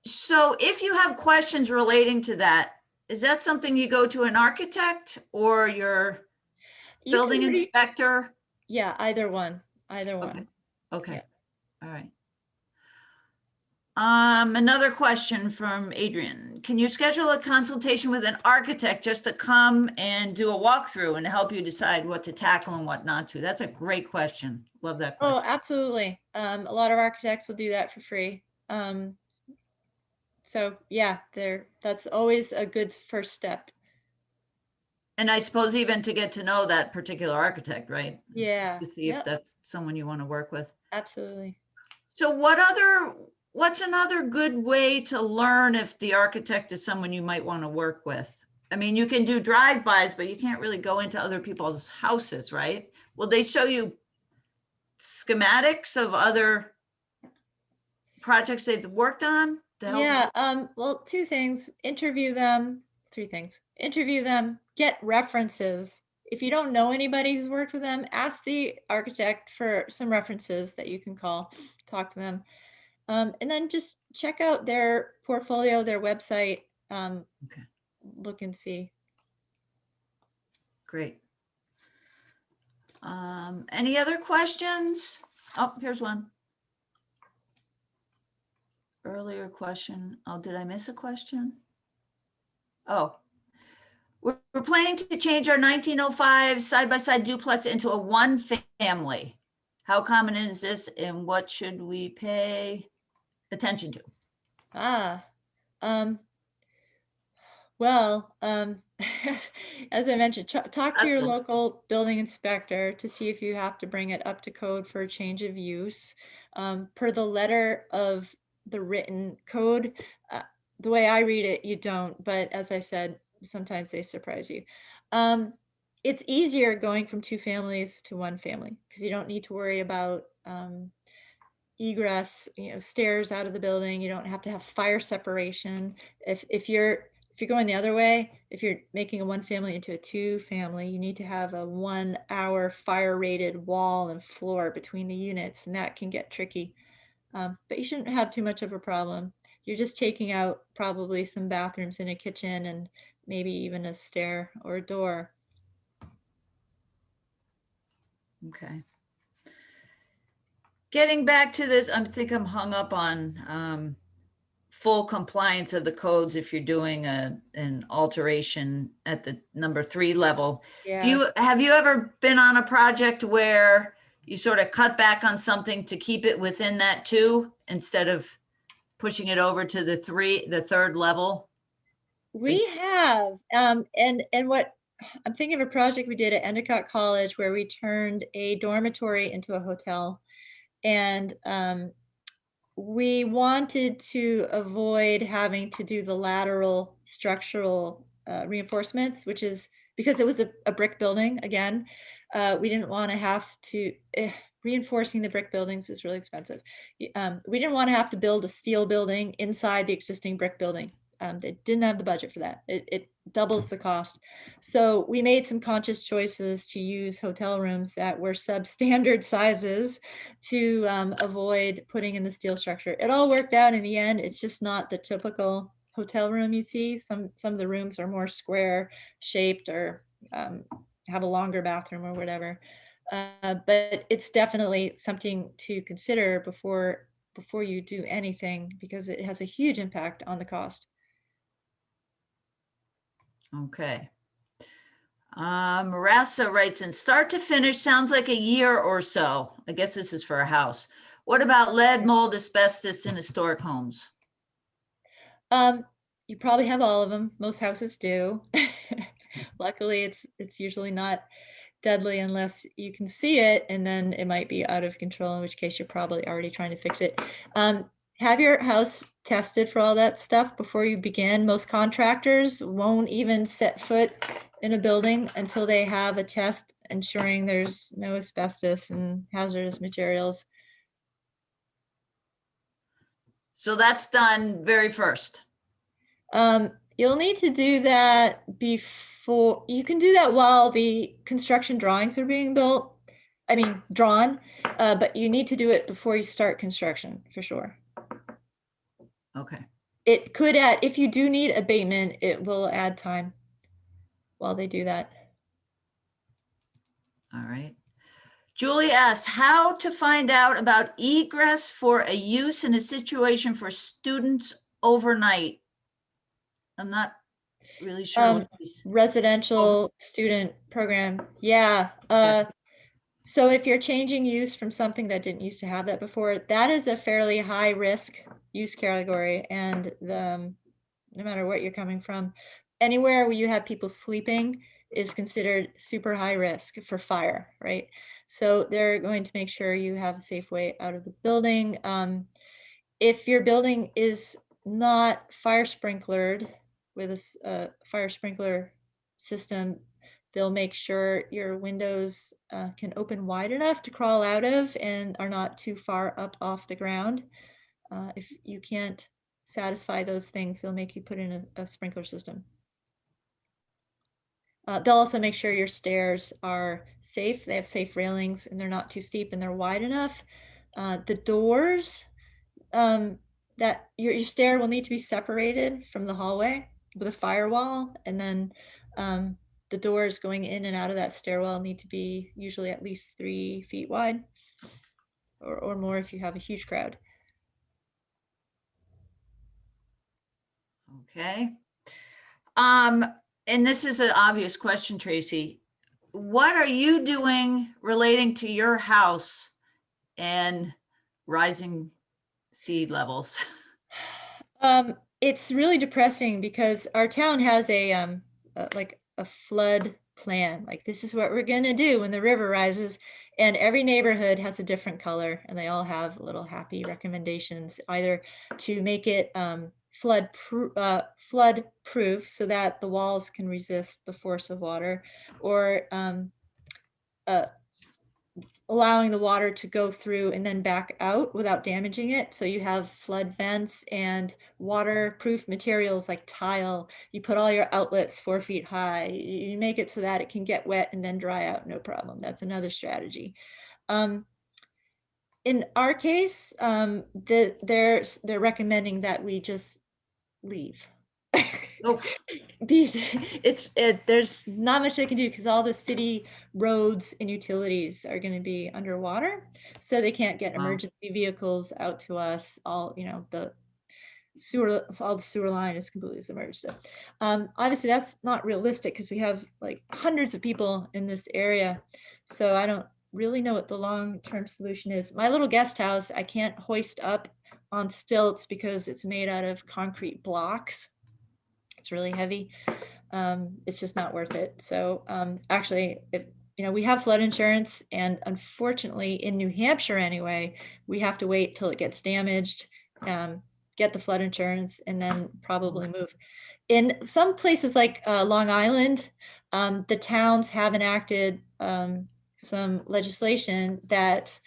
So if you have questions relating to that, is that something you go to an architect or your You can building inspector? Yeah, either one, either Okay. one. Okay. Yeah. All right. Another question from Adrian. Can you schedule a consultation with an architect just to come and do a walkthrough and help you decide what to tackle and what not to? That's a great question. Love that Oh, question. absolutely. A lot of architects will do that for free. So yeah, that's always a good first step. And I suppose even to get to know that particular architect, right? Yeah. To see if Yep, that's someone you want to work with. absolutely. So what's another good way to learn if the architect is someone you might want to work with? I mean, you can do drive-bys, but you can't really go into other people's houses, right? Will they show you schematics of other projects they've worked on to help? Yeah, well, 2 things. Interview them. 3 things. Interview them, get references. If you don't know anybody who's worked with them, ask the architect for some references that you can call, talk to them. And then just check out their portfolio, their website, Okay, look and see. great. Any other questions? Oh, here's one. Earlier question. Oh, did I miss a question? Oh, we're planning to change our 1905 side-by-side duplex into a 1 family. How common is this and what should we pay attention to? Well, as I mentioned, talk to That's your it. local building inspector to see if you have to bring it up to code for a change of use. Per the letter of the written code, the way I read it, you don't, but as I said, sometimes they surprise you. It's easier going from 2 families to 1 family because you don't need to worry about egress, stairs out of the building. You don't have to have fire separation. If you're going the other way, if you're making a 1 family into a 2 family, you need to have a 1-hour fire rated wall and floor between the units, and that can get tricky. But you shouldn't have too much of a problem. You're just taking out probably some bathrooms and a kitchen and maybe even a stair or a door. Okay. Getting back to this, I think I'm hung up on full compliance of the codes if you're doing an alteration at the number 3 level. Yeah. Have you ever been on a project where you sort of cut back on something to keep it within that 2 instead of pushing it over to the 3rd level? We have, and what I'm thinking of a project we did at Endicott College where we turned a dormitory into a hotel, and we wanted to avoid having to do the lateral structural reinforcements, which is because it was a brick building. Again, we didn't want to have to. Reinforcing the brick buildings is really expensive. We didn't want to have to build a steel building inside the existing brick building. They didn't have the budget for that. It doubles the cost. So we made some conscious choices to use hotel rooms that were substandard sizes to avoid putting in the steel structure. It all worked out in the end. It's just not the typical hotel room you see. Some of the rooms are more square shaped or have a longer bathroom or whatever. But it's definitely something to consider before you do anything, because it has a huge impact on the cost. Okay. Marassa writes in, start to finish sounds like a year or so. I guess this is for a house. What about lead, mold, asbestos in historic homes? You probably have all of them. Most houses do. Luckily, it's usually not deadly unless you can see it, and then it might be out of control, in which case you're probably already trying to fix it. Have your house tested for all that stuff before you begin. Most contractors won't even set foot in a building until they have a test ensuring there's no asbestos and hazardous materials. So that's done very first. You'll need to do that before, you can do that while the construction drawings are being drawn, but you need to do it before you start construction for sure. Okay. It could add, if you do need abatement, it will add time while they do that. All right. Julie asks, how to find out about egress for a use in a situation for students overnight? I'm not really sure. What Residential student program. Yeah. So if you're changing use from something that didn't used to have that before, that is a fairly high risk use category. And no matter what you're coming from, anywhere where you have people sleeping is considered super high risk for fire, right? So they're going to make sure you have a safe way out of the building. If your building is not fire sprinklered with a fire sprinkler system, they'll make sure your windows can open wide enough to crawl out of and are not too far up off the ground. If you can't satisfy those things, they'll make you put in a sprinkler system. They'll also make sure your stairs are safe. They have safe railings and they're not too steep and they're wide enough. The doors, that your stair will need to be separated from the hallway with a firewall, and then the doors going in and out of that stairwell need to be usually at least 3 feet wide or more if you have a huge crowd. Okay. And this is an obvious question, Tracy. What are you doing relating to your house and rising sea levels? It's really depressing because our town has like a flood plan. Like, this is what we're gonna do when the river rises, and every neighborhood has a different color, and they all have little happy recommendations, either to make it flood proof so that the walls can resist the force of water, or allowing the water to go through and then back out without damaging it. So you have flood vents and waterproof materials like tile. You put all your outlets 4 feet high. You make it so that it can get wet and then dry out, no problem. That's another strategy. In our case, they're recommending that we just leave. Oh, There's not much they can do because all the city roads and utilities are going to be underwater, so they can't get emergency vehicles out to us. All the sewer line is completely submerged. So obviously that's not realistic because we have like hundreds of people in this area, so I don't really know what the long-term solution is. My little guest house, I can't hoist up on stilts because it's made out of concrete blocks. It's really heavy. It's just not worth it. So actually, we have flood insurance, and unfortunately in New Hampshire anyway, we have to wait till it gets damaged, get the flood insurance, and then probably move. In some places like Long Island, the towns have enacted some legislation that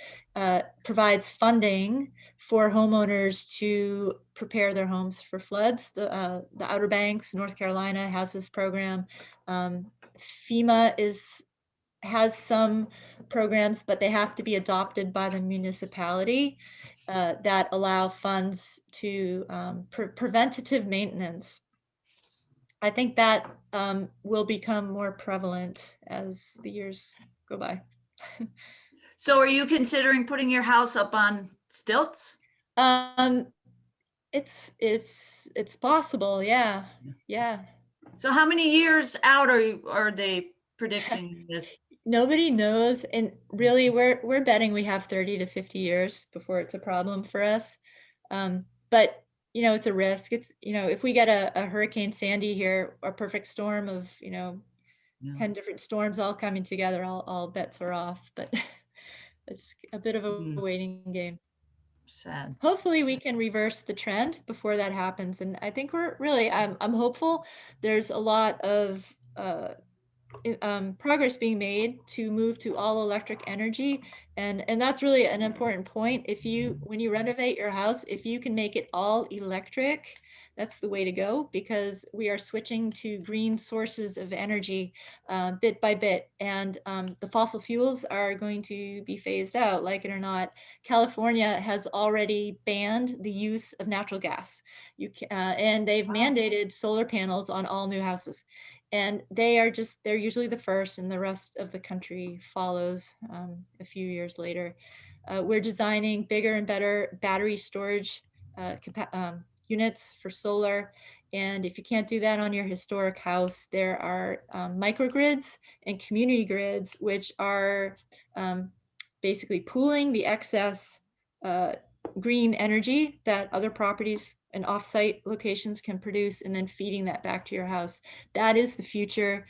provides funding for homeowners to prepare their homes for floods. The Outer Banks, North Carolina has this program. FEMA has some programs, but they have to be adopted by the municipality that allow funds to preventative maintenance. I think that will become more prevalent as the years go by. So are you considering putting your house up on stilts? It's possible. Yeah. Yeah. So how many years out are they predicting this? Nobody knows. And really, we're betting we have 30 to 50 years before it's a problem for us. But you know, it's a risk. It's, you know, if we get a Hurricane Sandy here, a perfect storm of, you know, 10 different storms all coming together, all bets are off. But it's a bit of a waiting game. Sad. Hopefully we can reverse the trend before that happens. And I think we're really, I'm hopeful. There's a lot of progress being made to move to all electric energy. And that's really an important point. When you renovate your house, if you can make it all electric, that's the way to go, because we are switching to green sources of energy bit by bit. And the fossil fuels are going to be phased out, like it or not. California has already banned the use of natural gas. And they've mandated solar panels on all new houses. And they're usually the first, and the rest of the country follows a few years later. We're designing bigger and better battery storage units for solar. And if you can't do that on your historic house, there are microgrids and community grids, which are basically pooling the excess green energy that other properties and offsite locations can produce, and then feeding that back to your house. That is the future.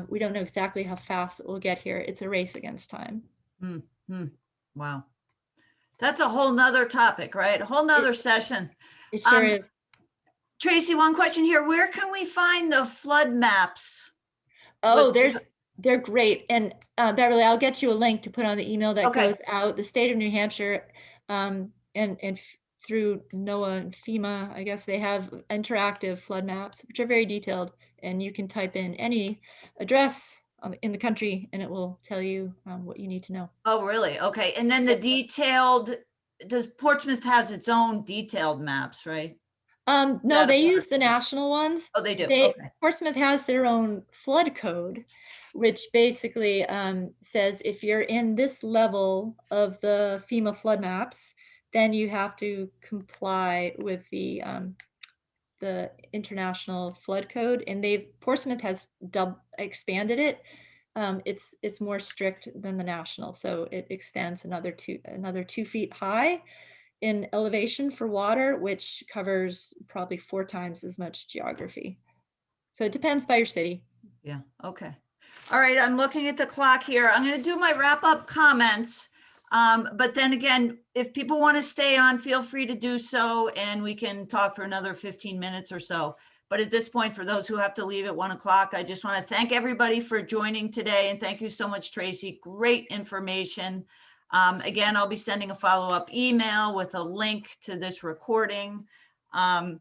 We don't know exactly how fast it will get here. It's a race against time. Wow. That's a whole nother topic, right? A whole nother session. It sure is. Tracy, one question here. Where can we find the flood maps? Oh, they're great. And Beverly, I'll get you a link to put on the email that goes out. The state of New Hampshire and through NOAA and FEMA, I guess they have interactive flood maps, which are very detailed. And you can type in any address in the country and it will tell you what you need to know. Oh, really? Okay. And then does Portsmouth has its own detailed maps, right? No, they use the national ones. Oh, they do. Okay. Portsmouth has their own flood code, which basically says if you're in this level of the FEMA flood maps, then you have to comply with the international flood code. And Portsmouth has expanded it. It's more strict than the national, so it extends another 2 feet high in elevation for water, which covers probably 4 times as much geography. So it depends by your city. Yeah. Okay. All right. I'm looking at the clock here. I'm going to do my wrap up comments. But then again, if people want to stay on, feel free to do so, and we can talk for another 15 minutes or so. But at this point, for those who have to leave at 1 o'clock, I just want to thank everybody for joining today. And thank you so much, Tracy. Great information. Again, I'll be sending a follow-up email with a link to this recording. I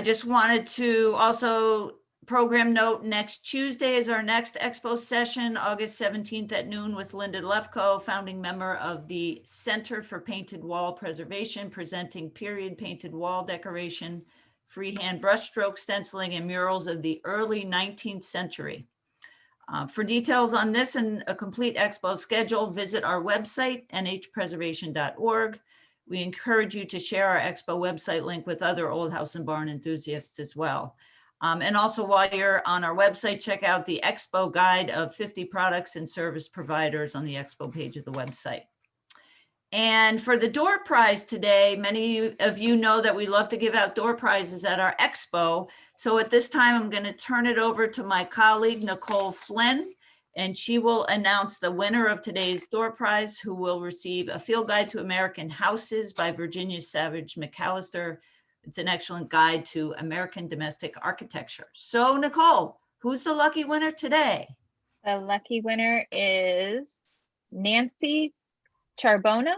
just wanted to also program note, next Tuesday is our next expo session, August 17th at noon, with Linda Lefko, founding member of the Center for Painted Wall Preservation, presenting period painted wall decoration, freehand brushstroke stenciling, and murals of the early 19th century. For details on this and a complete expo schedule, visit our website, nhpreservation.org. We encourage you to share our expo website link with other Old House and Barn enthusiasts as well. And also, while you're on our website, check out the expo guide of 50 products and service providers on the expo page of the website. And for the door prize today, many of you know that we love to give out door prizes at our expo. So at this time, I'm going to turn it over to my colleague, Nicole Flynn, and she will announce the winner of today's door prize, who will receive a field guide to American houses by Virginia Savage McAllister. It's an excellent guide to American domestic architecture. So Nicole, who's the lucky winner today? The lucky winner is Nancy Charbona.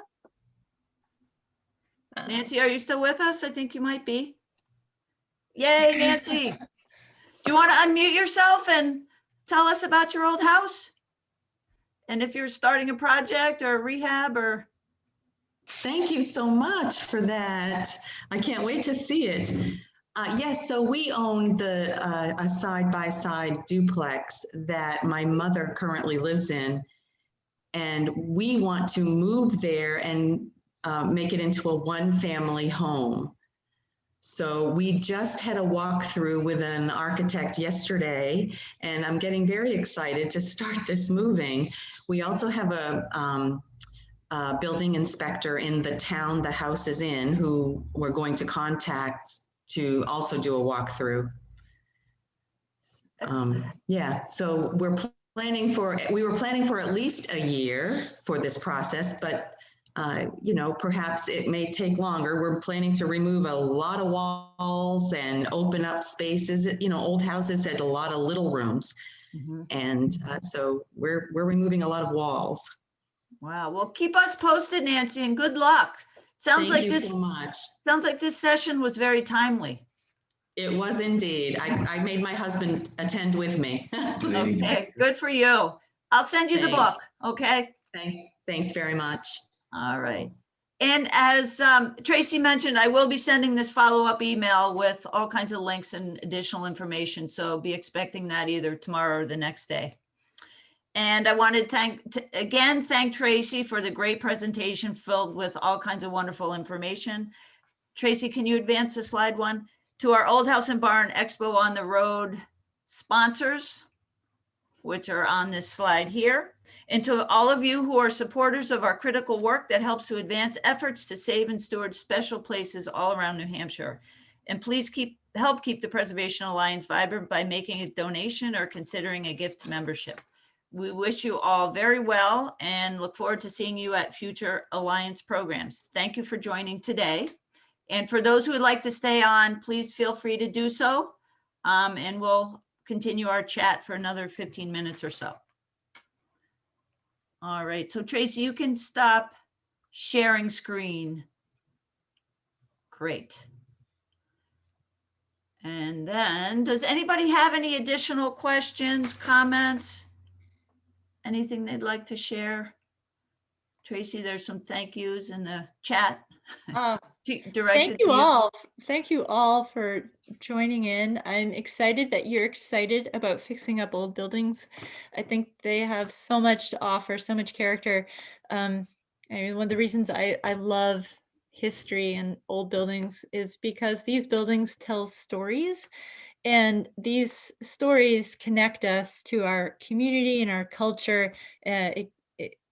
Nancy, are you still with us? I think you might be. Yay, Nancy. Do you want to unmute yourself and tell us about your old house? And if you're starting a project or a rehab or... Thank you so much for that. I can't wait to see it. Yes, so we own a side-by-side duplex that my mother currently lives in. And we want to move there and make it into a one-family home. So we just had a walkthrough with an architect yesterday, and I'm getting very excited to start this moving. We also have a building inspector in the town the house is in who we're going to contact to also do a walkthrough. Yeah, so we were planning for at least a year for this process, but you know, perhaps it may take longer. We're planning to remove a lot of walls and open up spaces. You know, old houses had a lot of little rooms. And so we're removing a lot of walls. Wow. Well, keep us posted, Nancy, and good luck. Sounds Thank like you this so much. sounds like this session was very timely. It was indeed. I made my husband attend with me. Okay, good for you. I'll send you the Thanks. book, okay? Thanks very much. All right. And as Tracy mentioned, I will be sending this follow-up email with all kinds of links and additional information. So be expecting that either tomorrow or the next day. And I want to thank Tracy for the great presentation filled with all kinds of wonderful information. Tracy, can you advance the slide one? To our Old House and Barn Expo on the Road sponsors, which are on this slide here, and to all of you who are supporters of our critical work that helps to advance efforts to save and steward special places all around New Hampshire. And please help keep the Preservation Alliance vibrant by making a donation or considering a gift membership. We wish you all very well and look forward to seeing you at future Alliance programs. Thank you for joining today. And for those who would like to stay on, please feel free to do so. And we'll continue our chat for another 15 minutes or so. All right, so Tracy, you can stop sharing screen. Great. And then, does anybody have any additional questions, comments? Anything they'd like to share? Tracy, there's some thank yous in the chat. Thank you all. Thank you all for joining in. I'm excited that you're excited about fixing up old buildings. I think they have so much to offer, so much character. I mean, one of the reasons I love history and old buildings is because these buildings tell stories, and these stories connect us to our community and our culture.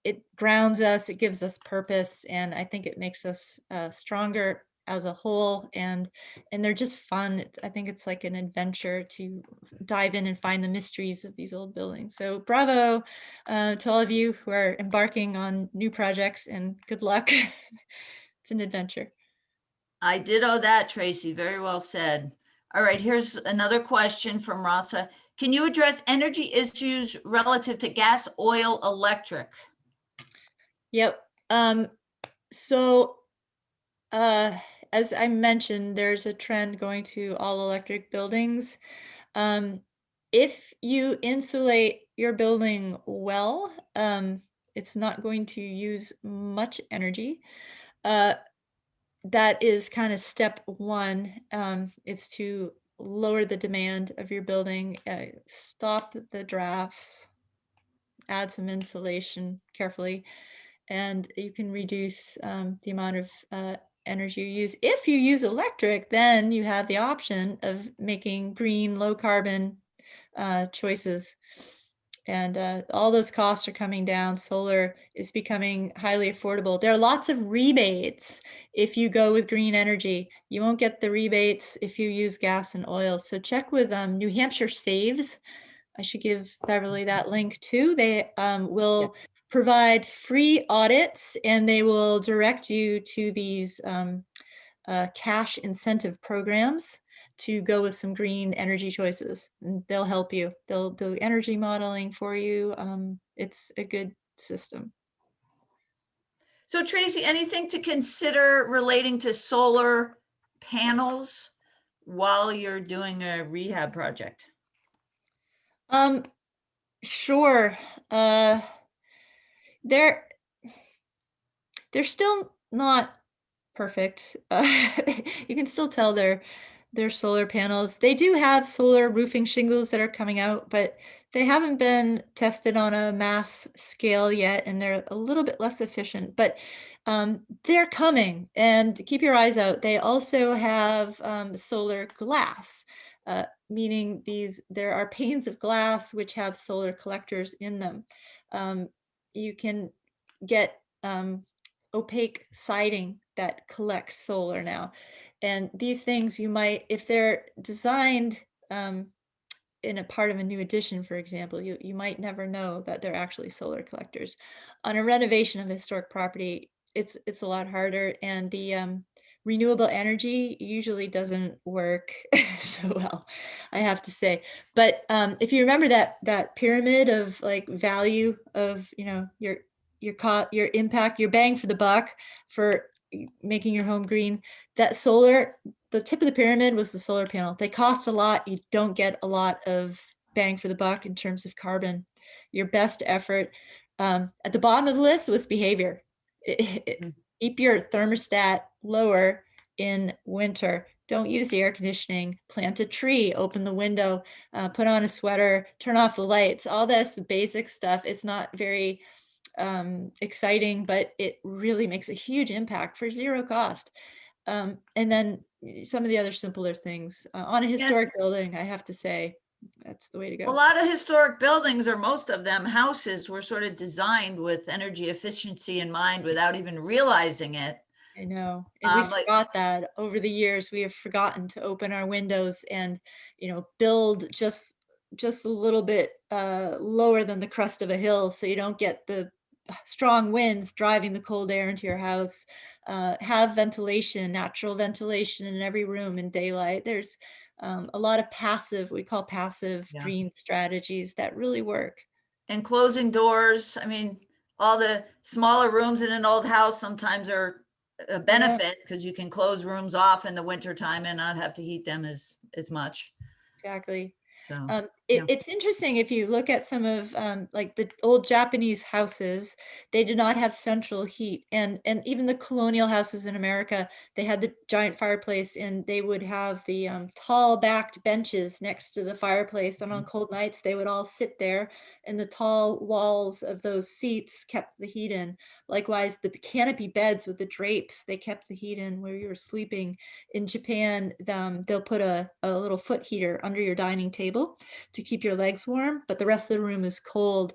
It grounds us, it gives us purpose, and I think it makes us stronger as a whole, and they're just fun. I think it's like an adventure to dive in and find the mysteries of these old buildings. So bravo to all of you who are embarking on new projects, and good luck. It's an adventure. I ditto that, Tracy. Very well said. All right, here's another question from Rasa. Can you address energy issues relative to gas, oil, electric? Yep. So as I mentioned, there's a trend going to all electric buildings. If you insulate your building well, it's not going to use much energy. That is kind of step one, is to lower the demand of your building, stop the drafts, add some insulation carefully, and you can reduce the amount of energy you use. If you use electric, then you have the option of making green, low carbon choices. And all those costs are coming down. Solar is becoming highly affordable. There are lots of rebates if you go with green energy. You won't get the rebates if you use gas and oil. So check with New Hampshire Saves. I should give Beverly that link too. They will provide free audits, and they will direct you to these cash incentive programs to go with some green energy choices, and they'll help you. They'll do energy modeling for you. It's a good system. So Tracy, anything to consider relating to solar panels while you're doing a rehab project? Sure. They're still not perfect. You can still tell they're solar panels. They do have solar roofing shingles that are coming out, but they haven't been tested on a mass scale yet, and they're a little bit less efficient, but they're coming, and keep your eyes out. They also have solar glass, meaning there are panes of glass which have solar collectors in them. You can get opaque siding that collects solar now. And these things you might, if they're designed in a part of a new addition, for example, you might never know that they're actually solar collectors. On a renovation of a historic property, it's a lot harder, and the renewable energy usually doesn't work so well, I have to say. But if you remember that pyramid of like value of, you know, your impact, your bang for the buck for making your home green, that solar, the tip of the pyramid was the solar panel. They cost a lot. You don't get a lot of bang for the buck in terms of carbon. Your best effort at the bottom of the list was behavior. Keep your thermostat lower in winter. Don't use the air conditioning. Plant a tree, open the window, put on a sweater, turn off the lights, all this basic stuff. It's not very exciting, but it really makes a huge impact for zero cost. And then some of the other simpler things on a historic building, I have to say, that's the way to go. A lot of historic buildings, or most of them, houses, were sort of designed with energy efficiency in mind without even realizing it. I know. And we forgot that over the years. We have forgotten to open our windows and, you know, build just a little bit lower than the crest of a hill, so you don't get the strong winds driving the cold air into your house. Have ventilation, natural ventilation in every room in daylight. There's a lot of passive, we call passive green strategies that really work. And closing doors. I mean, all the smaller rooms in an old house sometimes are a benefit because you can close rooms off in the wintertime and not have to heat them as much. Exactly. So it's interesting if you look at some of like the old Japanese houses, they did not have central heat, and even the colonial houses in America, they had the giant fireplace, and they would have the tall backed benches next to the fireplace, and on cold nights they would all sit there, and the tall walls of those seats kept the heat in. Likewise, the canopy beds with the drapes, they kept the heat in where you were sleeping. In Japan, they'll put a little foot heater under your dining table to keep your legs warm, but the rest of the room is cold.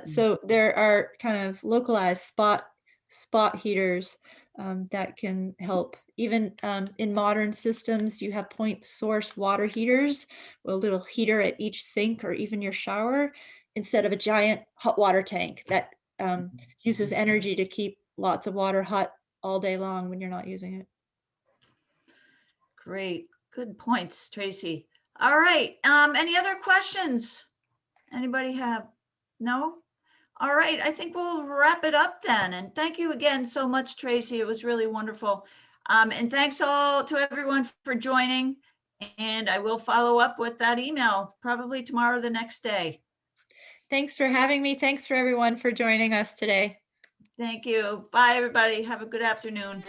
So there are kind of localized spot heaters that can help. Even in modern systems, you have point source water heaters with a little heater at each sink or even your shower, instead of a giant hot water tank that uses energy to keep lots of water hot all day long when you're not using it. great. Good points, Tracy. All right. Any other questions? Anybody have? No? All right. I think we'll wrap it up then. And thank you again so much, Tracy. It was really wonderful. And thanks all to everyone for joining. And I will follow up with that email probably tomorrow or the next day. Thanks for having me. Thanks for everyone for joining us today. Thank you. Bye, everybody. Have a good afternoon.